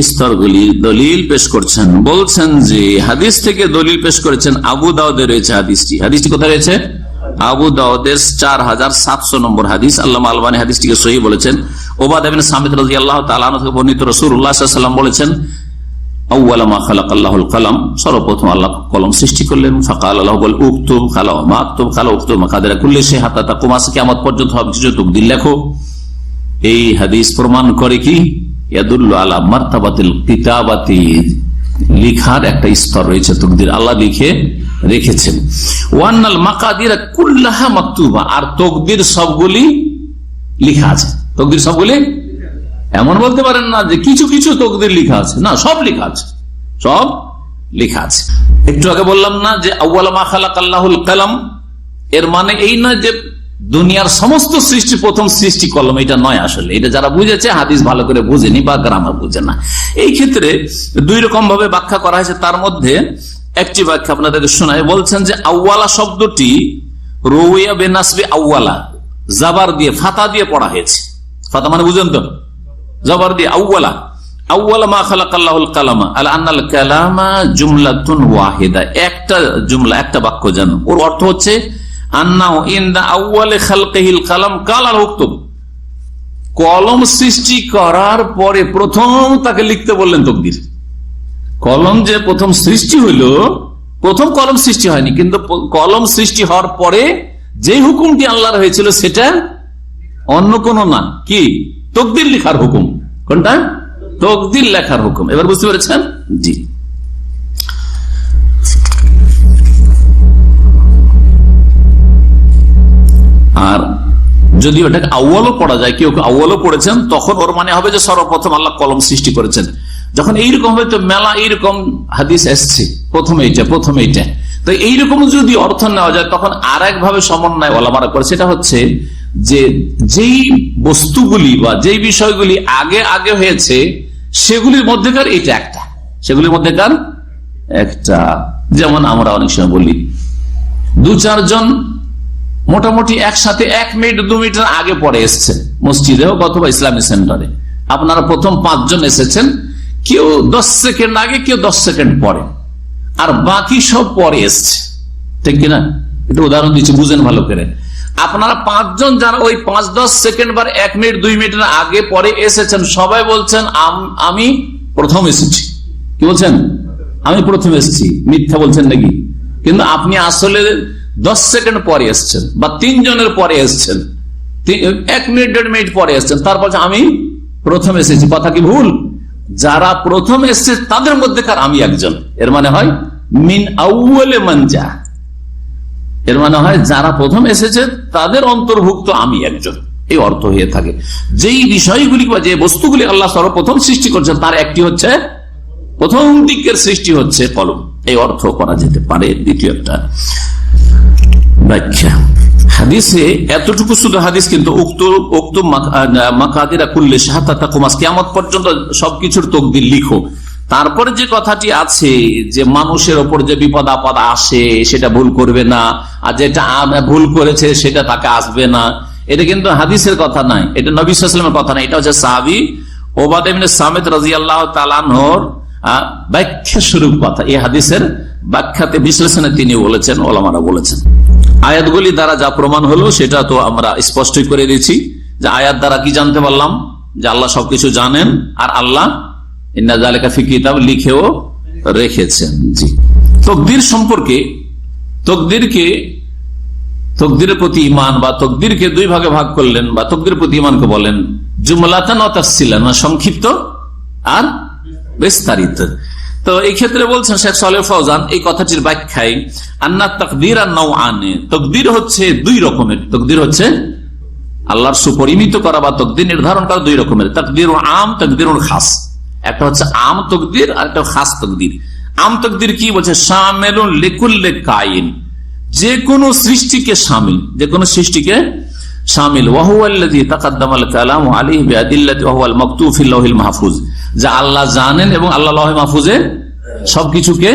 স্তরগুলি দলিল পেশ করছেন। বলছেন যে হাদিস থেকে দলিল পেশ করেছেন, আবু দাউদে রয়েছে হাদিসটি কোথায় রয়েছে? আবু দাউদের 4700 নম্বর হাদিস। আল্লামা আলবানী হাদিসটিকে সহিহ বলেছেন। উবাদা ইবনে সামিত রাদিয়াল্লাহু তাআলা আনহু থেকে বর্ণিত, রাসূলুল্লাহ সাল্লাল্লাহু আলাইহি ওয়াসাল্লাম বলেছেন, আউয়ালা মা খালাকাল্লাহুল কলম, সর্বপ্রথম আল্লাহ কলম সৃষ্টি করলেন। ফাকালা লাহু বল উকতুব, খালা মা আকতুব, খালা উকতুব মাকাদিরা কুল্লি শাই হাত্তা তাকুম, কিয়ামত পর্যন্ত হবে কিছু তকদির লেখো। এই হাদিস প্রমাণ করে কি? ইয়াদুল্লু আলা মারতাবাতিল কিতাবাতি, লিখার একটা স্তর রয়েছে, তকদির আল্লাহ লিখে রেখেছেন। ওয়ান্নাল মাকাদিরা কুল্লাহা মাকতুবা, আর তকদির সবগুলি লিখা আছে। তকদির সবগুলি, এমন বলতে পারেন না যে কিছু কিছু তকদির লিখা আছে, না, সব লিখা আছে, সব লিখা আছে। একটু আগে বললাম না যে আউয়ালা মা খালাকাল্লাহুল কলম, এর মানে এই নয় যে দুনিয়ার সমস্ত সৃষ্টি প্রথম সৃষ্টি কলম, এটা নয়। আসলে এটা যারা বুঝেছে হাদিস ভালো করে বুঝেনি বা গ্রামার বুঝে না। এই ক্ষেত্রে দুই রকম ভাবে ব্যাখ্যা করা হয়েছে, তার মধ্যে একটি ব্যাখ্যা আপনাদেরকে শোনায়। বলছেন যে আউয়ালা শব্দটি রুইয়া বিনাসবি আউয়ালা, জাবার দিয়ে ফাতা দিয়ে পড়া হয়েছে। ফাতা মানে বুঝেন তো, জবর দিয়ে আউয়ালা, আউয়ালা মা খালাকাল্লাহুল কালামা আলা আন্নাল কালামা জুমলাতুন ওয়াহিদা, একটা জুমলা, একটা বাক্য। জানো ওর অর্থ হচ্ছে আন্নাহু ইনদা আউয়ালি খালকিহিল কালাম কালাল উকতুব, কলম সৃষ্টি করার পরে প্রথম তাকে লিখতে বললেন তকদির। কলম যে প্রথম সৃষ্টি হইল, প্রথম কলম সৃষ্টি হয়নি, কিন্তু কলম সৃষ্টি হওয়ার পরে যে হুকুমটি আল্লাহর হয়েছিল সেটা অন্য কোন না, কি? তকদির লেখার হুকুম। কোনটা? তকদির লেখার হুকুম। এবার বুঝতে পেরেছেন? জি। আর যদি ওটাকে আউয়ালও পড়া যায়, কেউ আউয়ালও পড়েছেন, তখন ওর মানে হবে যে সর্বপ্রথম আল্লাহ কলম সৃষ্টি করেছেন। যখন এইরকম হবে তো মেলা এইরকম হাদিস এসছে, প্রথমে এইটা। তো এইরকম যদি অর্থ নেওয়া যায়, তখন আর একভাবে সমন্বয় ওলামারা করে, সেটা হচ্ছে যে যেই বস্তুগুলি বা যেই বিষয়গুলি আগে আগে হয়েছে সেগুলির মধ্যেকার এটা একটা, সেগুলির মধ্যেকার একটা। যেমন আমরা অনেক সময় বলি 2-4 জন মোটামুটি একসাথে 1 মিনিট 2 মিনিটের আগে পরে এসছেন মসজিদে হোক অথবা ইসলামী সেন্টারে, আপনারা প্রথম 5 জন এসেছেন, কেউ 10 সেকেন্ড আগে, কেউ 10 সেকেন্ড পরে, আর বাকি সব পরে এসছে, ঠিক কিনা? এটা উদাহরণ দিচ্ছি, বুঝেন ভালো করে। আপনারা 5 জন যারা ওই 5-10 সেকেন্ড বার 1 মিনিট 2 মিনিটের আগে পরে এসেছেন, সবাই বলছেন আমি প্রথম এসেছি। কি বলছেন? আমি প্রথম এসেছি। মিথ্যা বলছেন নাকি? কিন্তু আপনি আসলে 10 সেকেন্ড পরে এসছেন, বা 3 জনের পরে এসছেন, 1 মিনিট 1.5 মিনিট পরে এসছেন, তারপর আমি প্রথম এসেছি। কথা কি ভুল? যারা প্রথম এসছে তাদের মধ্যেকার আমি একজন। এর মানে হয় মিন আউয়ালে মানজা, এর মানে হয় যারা প্রথম এসেছে তাদের অন্তর্ভুক্ত আমি একজন, এই অর্থ হয়ে থাকে। যেই বিষয়গুলি বা যে বস্তুগুলি আল্লাহ সর্বপ্রথম সৃষ্টি করছেন তার একটি হচ্ছে, প্রথম দিকের সৃষ্টি হচ্ছে কলম, এই অর্থ করা যেতে পারে। দ্বিতীয় একটা ব্যাখ্যা, হাদিসে এতটুকু শুধু হাদিস, কিন্তু উক্তুব মাকাদিরা কুল্লি শাই হাত্তা তাকুম, কিয়ামত পর্যন্ত সবকিছুর তকদির লিখো। তারপরে যে কথাটি আছে যে মানুষের ওপর যে বিপদ আপদ আসে সেটা ভুল করবে না, আর যেটা ভুল করেছে সেটা তাকে আসবে না, এটা কিন্তু হাদিসের কথা নাই, এটা নবী সাল্লাল্লাহু আলাইহি ওয়াসাল্লামের কথা নাই। এটা হচ্ছে সাহাবী উবাদা ইবনে সামিত রাদিয়াল্লাহু তাআলা আনহুর ব্যাখ্যা স্বরূপ কথা। এই হাদিসের ব্যাখ্যাতে বিশ্লেষণে তিনি বলেছেন, ওলামারা বলেছেন। আয়াতগুলি দ্বারা যা প্রমাণ হলো সেটা তো আমরা স্পষ্টই করে দিয়েছি, যে আয়াত দ্বারা কি জানতে পারলাম? যে আল্লাহ সবকিছু জানেন, আর আল্লাহ ইন্না যালিকা ফি কিতাব লিখেও রেখেছেন। জি। তকদির সম্পর্কে, তকদিরের প্রতি ঈমান বা তকদিরকে 2 ভাগে ভাগ করলেন, বা তকদিরের প্রতি ঈমানকে বলেন জুমলাতান ওয়া তাফসিলান, সংক্ষিপ্ত আর বিস্তারিত। তো এই ক্ষেত্রে বলছেন শেখ সালেহ ফাওজান এই কথাটির ব্যাখ্যায়, আন্না তাকদীর আর নাওআন, তকদির হচ্ছে 2 রকমের। তকদির হচ্ছে আল্লাহর সুপরিমিত করা বা তকদির নির্ধারণ করা 2 রকমের, তাকদীরুল আম, তাকদীরুল খাস। একটা হচ্ছে আম তকদির, আর একটা খাস তকদির। আম তকদির কি বলছে? শামিলুন লিকুল্লি কায়িন, যে কোনো সৃষ্টিকে শামিল, যে কোনো সৃষ্টিকে শামিল। ওয়া হুয়াল্লাযী তাকাদ্দামাল কালামু আলাইহি বিআদিল্লাতি ওয়া হুয়াল মাকতুব ফিল লাওহিল মাহফুজ, যা আল্লাহ জানেন এবং আল্লাহ লাওহে মাহফুজে সবকিছুকে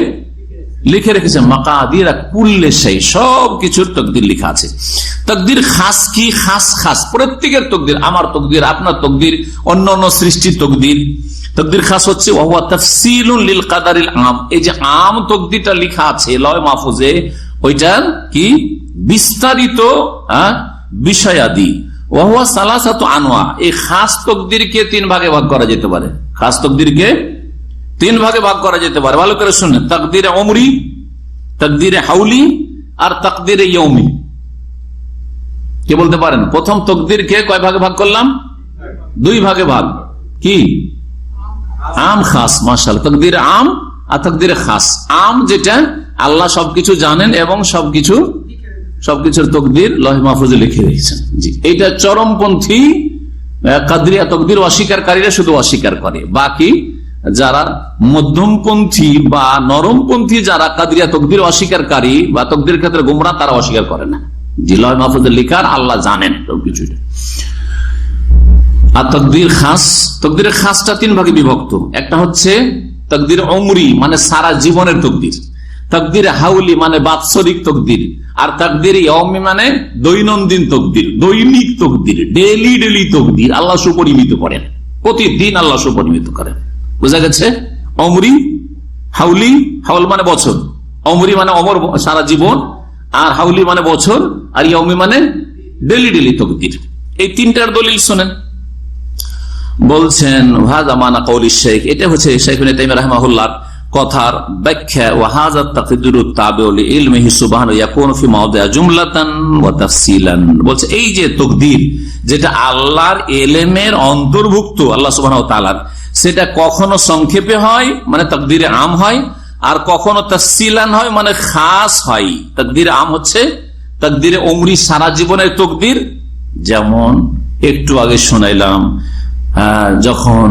লিখে রেখেছেন। মাকাদির কুল্লি শাই, সবকিছুর তকদির লিখা আছে। তকদির খাস কি? খাস প্রত্যেকের তকদির, আমার তকদির, আপনার তকদির, অন্য অন্য সৃষ্টির তকদির। তকদির খাস হচ্ছে ওয়া তাফসীলুন লিল কাদারিল আম। এই যে আম তকদিরটা লিখা আছে লয় মাহফুজে, ওইটার কি বিস্তারিত বিষয়াদি। ওয়া সালাসাতু আনওয়া। এই খাস তকদিরকে 3 ভাগে ভাগ করা যেতে পারে। খাস তকদিরকে 3 ভাগে ভাগ করা যেতে পারে। ভালো করে শুনেন, তাকদিরে উমরি, তাকদিরে হাউলি আর তাকদিরে ইয়ৌমি। কে বলতে পারেন প্রথম তকদিরকে কয় ভাগে ভাগ করলাম? 2 ভাগে ভাগ। কি? আম খাস। মাশাআল্লাহ, তাকদিরে আম আর তাকদিরে খাস। আম যেটা আল্লাহ সবকিছু জানেন এবং সবকিছুর তকদির লৌহ মাহফুজে লিখে রেখেছেন। জি, এইটা চরমপন্থী কাদরিয়া তকদির অস্বীকারীরা শুধু অস্বীকার করে, বাকি যারা মধ্যমপন্থী বা নরমপন্থী যারা কাদরিয়া তকদির অস্বীকারী বা তকদির ক্ষেত্রে গোমরা, তারা অস্বীকার করে না। জি, লৌহ মাহফুজে লেখার আল্লাহ জানেন সবকিছু। আর তকদির খাস, তকদিরের খাসটা 3 ভাগে বিভক্ত। একটা হচ্ছে তকদির উমরি, মানে সারা জীবনের তকদির। তকদির হাউলি মানে বাৎসরিক তকদির। আর তকদির ইয়ৌমি মানে দৈনন্দিন তকদির, দৈনিক তকদির, ডেলি তকদির আল্লাহ সুপরিমিত করেন, প্রতিদিন আল্লাহ সুপরিমিত করেন। বুঝা গেছে? উমরি, হাউলি, হাউল মানে বছর, উমরি মানে অমর সারা জীবন, আর হাউলি মানে বছর, আর ইয়ৌমি মানে ডেলি তকদির। এই 3টার দলিল শোনেন। বলছেন হাযা মানা কওলি শেখ, এটা হচ্ছে শেখ ইবনে তাইমিয়া রাহিমাহুল্লাহর কথার ব্যাখ্যা। ওয়া হাযা তাকদিরু তাবিউ লিইলমিহি সুবহানাহু ইয়াকুনু ফি মাওদিআ জুমলাতান ওয়া তাফসীলান। বলছে এই যে তকদির, যেটা আল্লাহর ইলমের অন্তর্ভুক্ত, আল্লাহ সুবহানাহু ওয়া তাআলার, সেটা কখনো সংক্ষেপে হয় মানে তাকদিরে আম হয়, আর কখনো তাফসীলান হয় মানে খাস হয়। তাকদিরে আম হচ্ছে তাকদিরে উমরি, সারা জীবনের তকদির। যেমন একটু আগে শোনাইলাম, যখন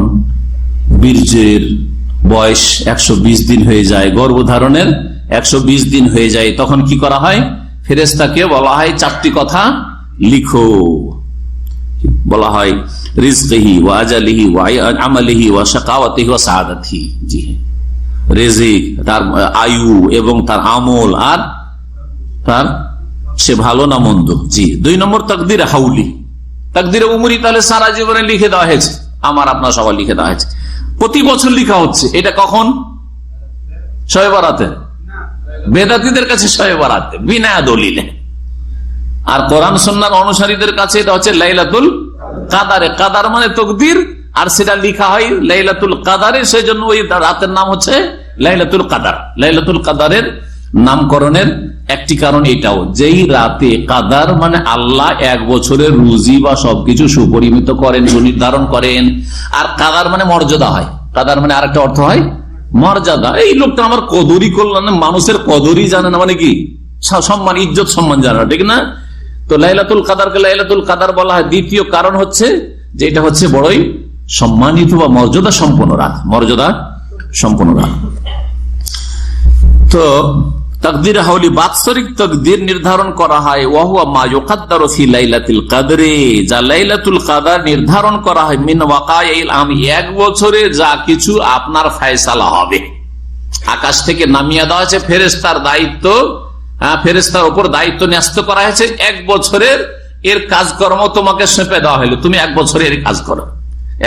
বীর্যের বয়স 120 দিন হয়ে যায়, গর্ভধারণের 120 দিন হয়ে যায়, তখন কি করা হয়? ফেরেশতাকে বলা হয় 4টি কথা লিখো। বলা হয় রিজকিহি ওয়া আজালিহি ওয়া আমালিহি ওয়া শাকাওয়াতিহি ওয়া সাআদাতিহি। জি, রিজিক, তার আয়ু এবং তার আমল, আর তার সে ভালো না মন্দ। জি। 2 নম্বর তাকদির হাউলি। তাকদিরে উমরি তাহলে সারা জীবনে লিখে দেওয়া হয়েছে, আমার আপনার সবার লিখে দেওয়া হয়েছে, প্রতি বছর লিখা হচ্ছে। এটা কখন? শবে বরাতে। বেদাতীদের কাছে শবে বরাতে বিনা দলিলে। আর কোরআন সুন্নাহর অনুসারীদের কাছে এটা হচ্ছে লাইলাতুল কাদারে। কাদার মানে তকদির, আর সেটা লিখা হয় লাইলাতুল কাদারে, সেই জন্য ওই রাতের নাম হচ্ছে লাইলাতুল কাদার। লাইলাতুল কাদারের নামকরণের একটি কারণ এটাও, যেই রাতে কাদার মানে আল্লাহ 1 বছরের রুজি বা সবকিছু সুপরিমিত করেন, সুনির্ধারণ করেন। আর কাদার মানে মর্যাদা হয়। কাদার মানে আরেকটা অর্থ হয় মর্যাদা। এই লোকটা আমার কদরই করল না, মানুষের কদরই জানে না, মানে কি সম্মান, ইজ্জত সম্মান জানা, ঠিক না? তো লাইলাতুল কাদারকে লাইলাতুল কাদার বলা হয়। দ্বিতীয় কারণ হচ্ছে যে এটা হচ্ছে বড়ই সম্মানিত বা মর্যাদা সম্পন্ন রাত, মর্যাদা সম্পন্ন রাত। তো তাকদির হাউলি বাৎসরিক তাকদির নির্ধারণ করা হয়, ওয়া হুয়া মা ইউকাদ্দারু ফি লাইলাতুল কদরে, যা লাইলাতুল কদর নির্ধারণ করা হয় মিন ওয়াকাইল আম, 1 বছরে যা কিছু আপনার ফয়সালা হবে। আকাশ থেকে নামিয়ে দেওয়া হয়েছে ফেরেশতার দায়িত্ব, ফেরেশতার উপর দায়িত্ব ন্যস্ত করা হয়েছে 1 বছরের এর কাজকর্ম তোমাকে সঁপে দেওয়া হলো, তুমি 1 বছরে এর কাজ করো।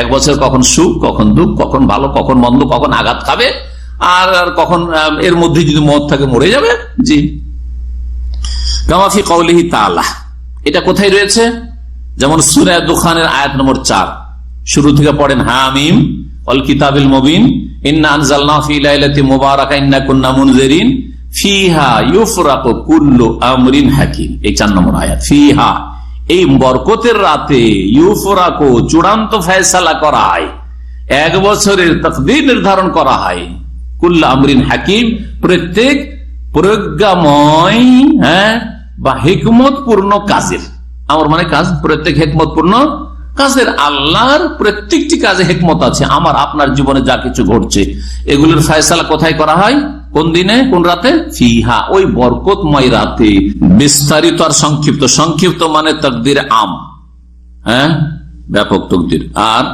1 বছর কখন সুখ, কখন দুঃখ, কখন ভালো, কখন মন্দ, কখন আঘাত খাবে, আর কখন এর মধ্যে যদি মত থাকে মরে যাবে। জি। কামা ফি কওলিহি তাআলা, এটা কোথায় রয়েছে? যেমন সূরা দুখানের আয়াত নম্বর 4, শুরু থেকে পড়েন, হামিম ওয়াল কিতাবিল মুবিন ইন্না আনজালনাহু ফি লাইলাতিন মুবারাকা ইন্না কুন্না মুনজিরিন ফিহা ইউফরাকু কুল্লু আমরিন হাকিম। এই 4 নম্বর আয়াত। ফিহা, এই বরকতের রাতে, ইউফরাকু, চূড়ান্ত ফয়সালা করা হয়, 1 বছরের তাকদীর নির্ধারণ করা হয়, কুল্লু আমরিন হাকিম, প্রত্যেক প্রজ্ঞাময় বা হিকমতপূর্ণ কাজের। আমার মানে কাজ, প্রত্যেক হিকমতপূর্ণ কাজের। আল্লাহর প্রত্যেকটি কাজে হিকমত আছে। আমার আপনার জীবনে যা কিছু ঘটছে এগুলোর ফয়সালা কোথায় করা হয়? কোন দিনে, কোন রাতে? ফিহা, ওই বরকতময় রাতে। বিস্তারিত আর সংক্ষিপ্ত। সংক্ষিপ্ত মানে তাকদীর আম, ব্যাপক তাকদীর। আর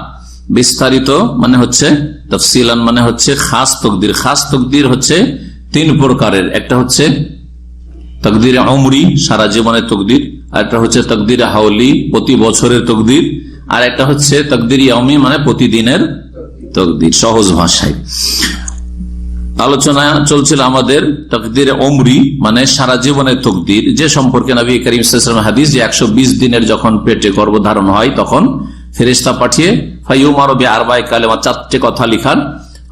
বিস্তারিত মানে হচ্ছে, তাফসিলান মানে হচ্ছে খাস তকদির। খাস তকদির হচ্ছে 3 প্রকারের। একটা হচ্ছে তকদিরে উমরি, সারা জীবনের তকদির, আর একটা হচ্ছে তকদিরে হাওলি, প্রতি বছরের তকদির, আর একটা হচ্ছে তকদির ইয়াউমি মানে প্রতিদিনের তকদির। সহজ ভাষায় আলোচনা চলছিল আমাদের তকদিরে উমরি মানে সারা জীবনের তকদির, যে সম্পর্কে নবী করিম সাল্লাল্লাহু আলাইহি ওয়াসাল্লাম হাদিস যে 120 দিনের যখন পেটে গর্ভধারণ হয় তখন ফেরেশতা পাঠিয়ে ফায়ুমারু বিআরবা'i কালিমাত 4টে কথা লিখার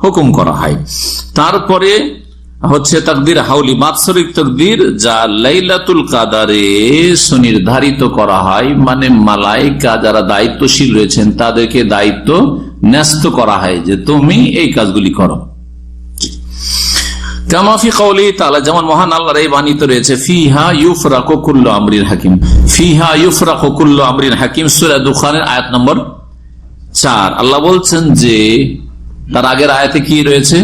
হুকুম করা হয়। তারপরে হচ্ছে তাকদির হাউলি, বাৎসরিক তকদির, যা লাইলাতুল কাদারে সুনির্ধারিত করা হয়, মানে মালায়েকা যারা দায়িত্বশীল রয়েছেন তাদেরকে দায়িত্ব ন্যস্ত করা হয় যে তুমি এই কাজগুলি করো। কামা ফি কওলি তাআলা, যেমন মহান আল্লাহর এই বাণী তো রয়েছে, ফিহা ইউফরাকু কুল্লু আমরিন হাকিম। ফিহা ইউফরাকু কুল্লু আমরিন হাকিম, সূরা দুখানের আয়াত নম্বর 4। আল্লাহ বলছেন যে তার আগের আয়াতে কি রয়েছে,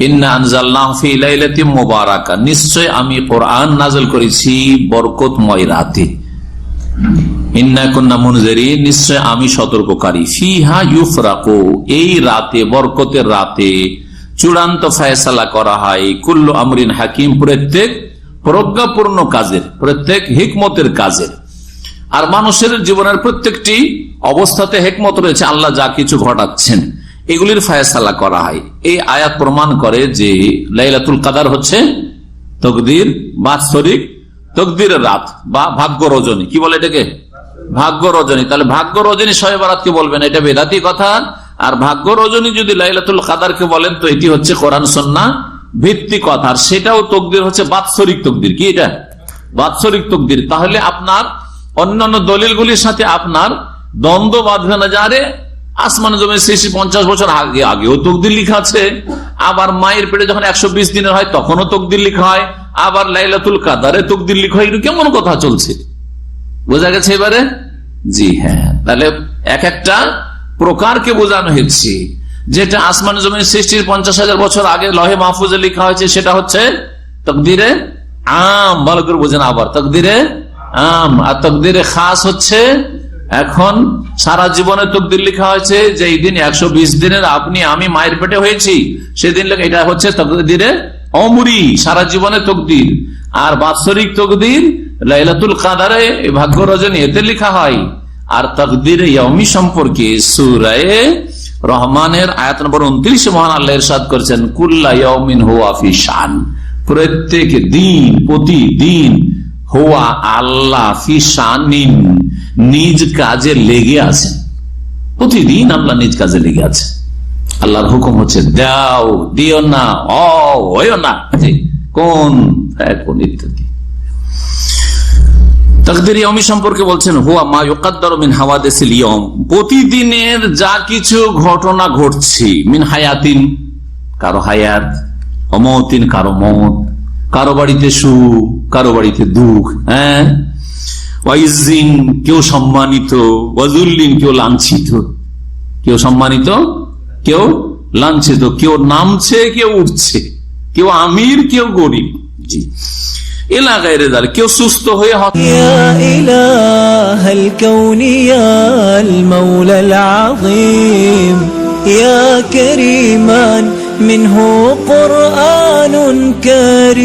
ইন্না আনজালনাহু ফি লাইলাতিন মুবারাকা, নিশ্চয় আমি কোরআন নাযিল করেছি বরকতময় রাতে। ইন্না কুন্না মুনজিরিন, নিশ্চয় আমি সতর্ককারী। ফিহা ইউফরাকু, এই রাতে, বরকতের রাতে চূড়ান্ত ফয়সালা করা হয় কুল্লু আমরিন হাকিম, প্রত্যেক প্রজ্ঞাপূর্ণ কাজের, প্রত্যেক হিকমতের কাজের। আর মানুষের জীবনের প্রত্যেকটি অবস্থাতে হিকমত রয়েছে, আল্লাহ যা কিছু ঘটাচ্ছেন এগুলির ফয়সালা করা হয়। এই আয়াত প্রমাণ করে যে লাইলাতুল কাদার হচ্ছে তকদির বাৎসরিক তকদিরের রাত বা ভাগ্য রজনী। কি বলে এটাকে? ভাগ্য রজনী। তাহলে ভাগ্য রজনী শবে বরাতকে বলবেন, এটা বেদাতি কথা। আর ভাগ্য রজনী যদি লাইলাতুল কাদারকে বলেন তো এটি হচ্ছে কোরআন সুন্নাহ ভিত্তিক কথা। আর সেটাও তকদির হচ্ছে বাৎসরিক তকদির। কি এটা? বাৎসরিক তকদির। তাহলে আপনার অন্যান্য দলিলগুলির সাথে আপনার দ্বন্দ্ব বাঁধবে না, যারে আসমান জমি সৃষ্টি 50 বছর আগেও তকদির লিখা আছে, আবার মায়ের পেটে যখন 120 দিনের হয় তখনও তকদির লিখা হয়, আবার লাইলাতুল কাদারে তকদির লিখা হয়। কেমন কথা চলছে? বোঝা গেছে এবারে? জি হ্যাঁ। তাহলে এক একটা প্রকারকে বোঝানো হয়েছে। যেটা আসমান জমির সৃষ্টির 50,000 বছর আগে লহে মাহফুজে লেখা হয়েছে সেটা হচ্ছে তকদিরে আম, ভালো করে বোঝেন। আবার তকদিরে আম আর তকদিরে খাস হচ্ছে এখন সারা জীবনের তকদির লেখা হয়েছে, যে এই দিন 120 দিনের আপনি আমি মায়ের পেটে হয়েছি সেদিন লেখা, এটা হচ্ছে তকদিরে অমরি, সারা জীবনের তকদির। আর বাৎসরিক তকদির লাইলাতুল কাদারে ভাগ্য রজনী এতে লেখা হয়। আর তাকদীরে ইয়াউমি সম্পর্কে সূরা রহমানের আয়াত নম্বর 29 মহান আল্লাহ ইরশাদ করেছেন, কুল্লা ইয়াউমিন হুয়া ফি শান, প্রত্যেক দিন, প্রতিদিন, হুয়া আল্লাহ, ফি শানিন, নিজ কাজে লেগে আছেন। প্রতিদিন আল্লাহ নিজ কাজে লেগে আছে। আল্লাহর হুকুম হচ্ছে দাও, দিও না, হইও না, কোন ইত্যাদি। তাকদীর ইয়াউমি সম্পর্কে বলছেন, হুয়া মা ইউকাদ্দারু মিন হাওয়াদিসিল ইয়াউম, প্রতিদিনের যা কিছু ঘটনা ঘটছে, মিন হায়াতিন, কারো হায়াত, অমতিন, কারো মত, কারো বাড়িতে সুখ, কারো বাড়িতে দুঃখ, হ্যাঁ, ওয়াইজিন, কেউ সম্মানিত, ওয়াজুল্লিন, কেউ লাঞ্ছিত, কেউ সম্মানিত, কেউ লাঞ্ছিত, কেউ নামছে, কেউ উঠছে, কেউ আমির, কেউ গরিব, জি, কেউ সুস্থ হয়ে يا كريمان منه قرآن كريم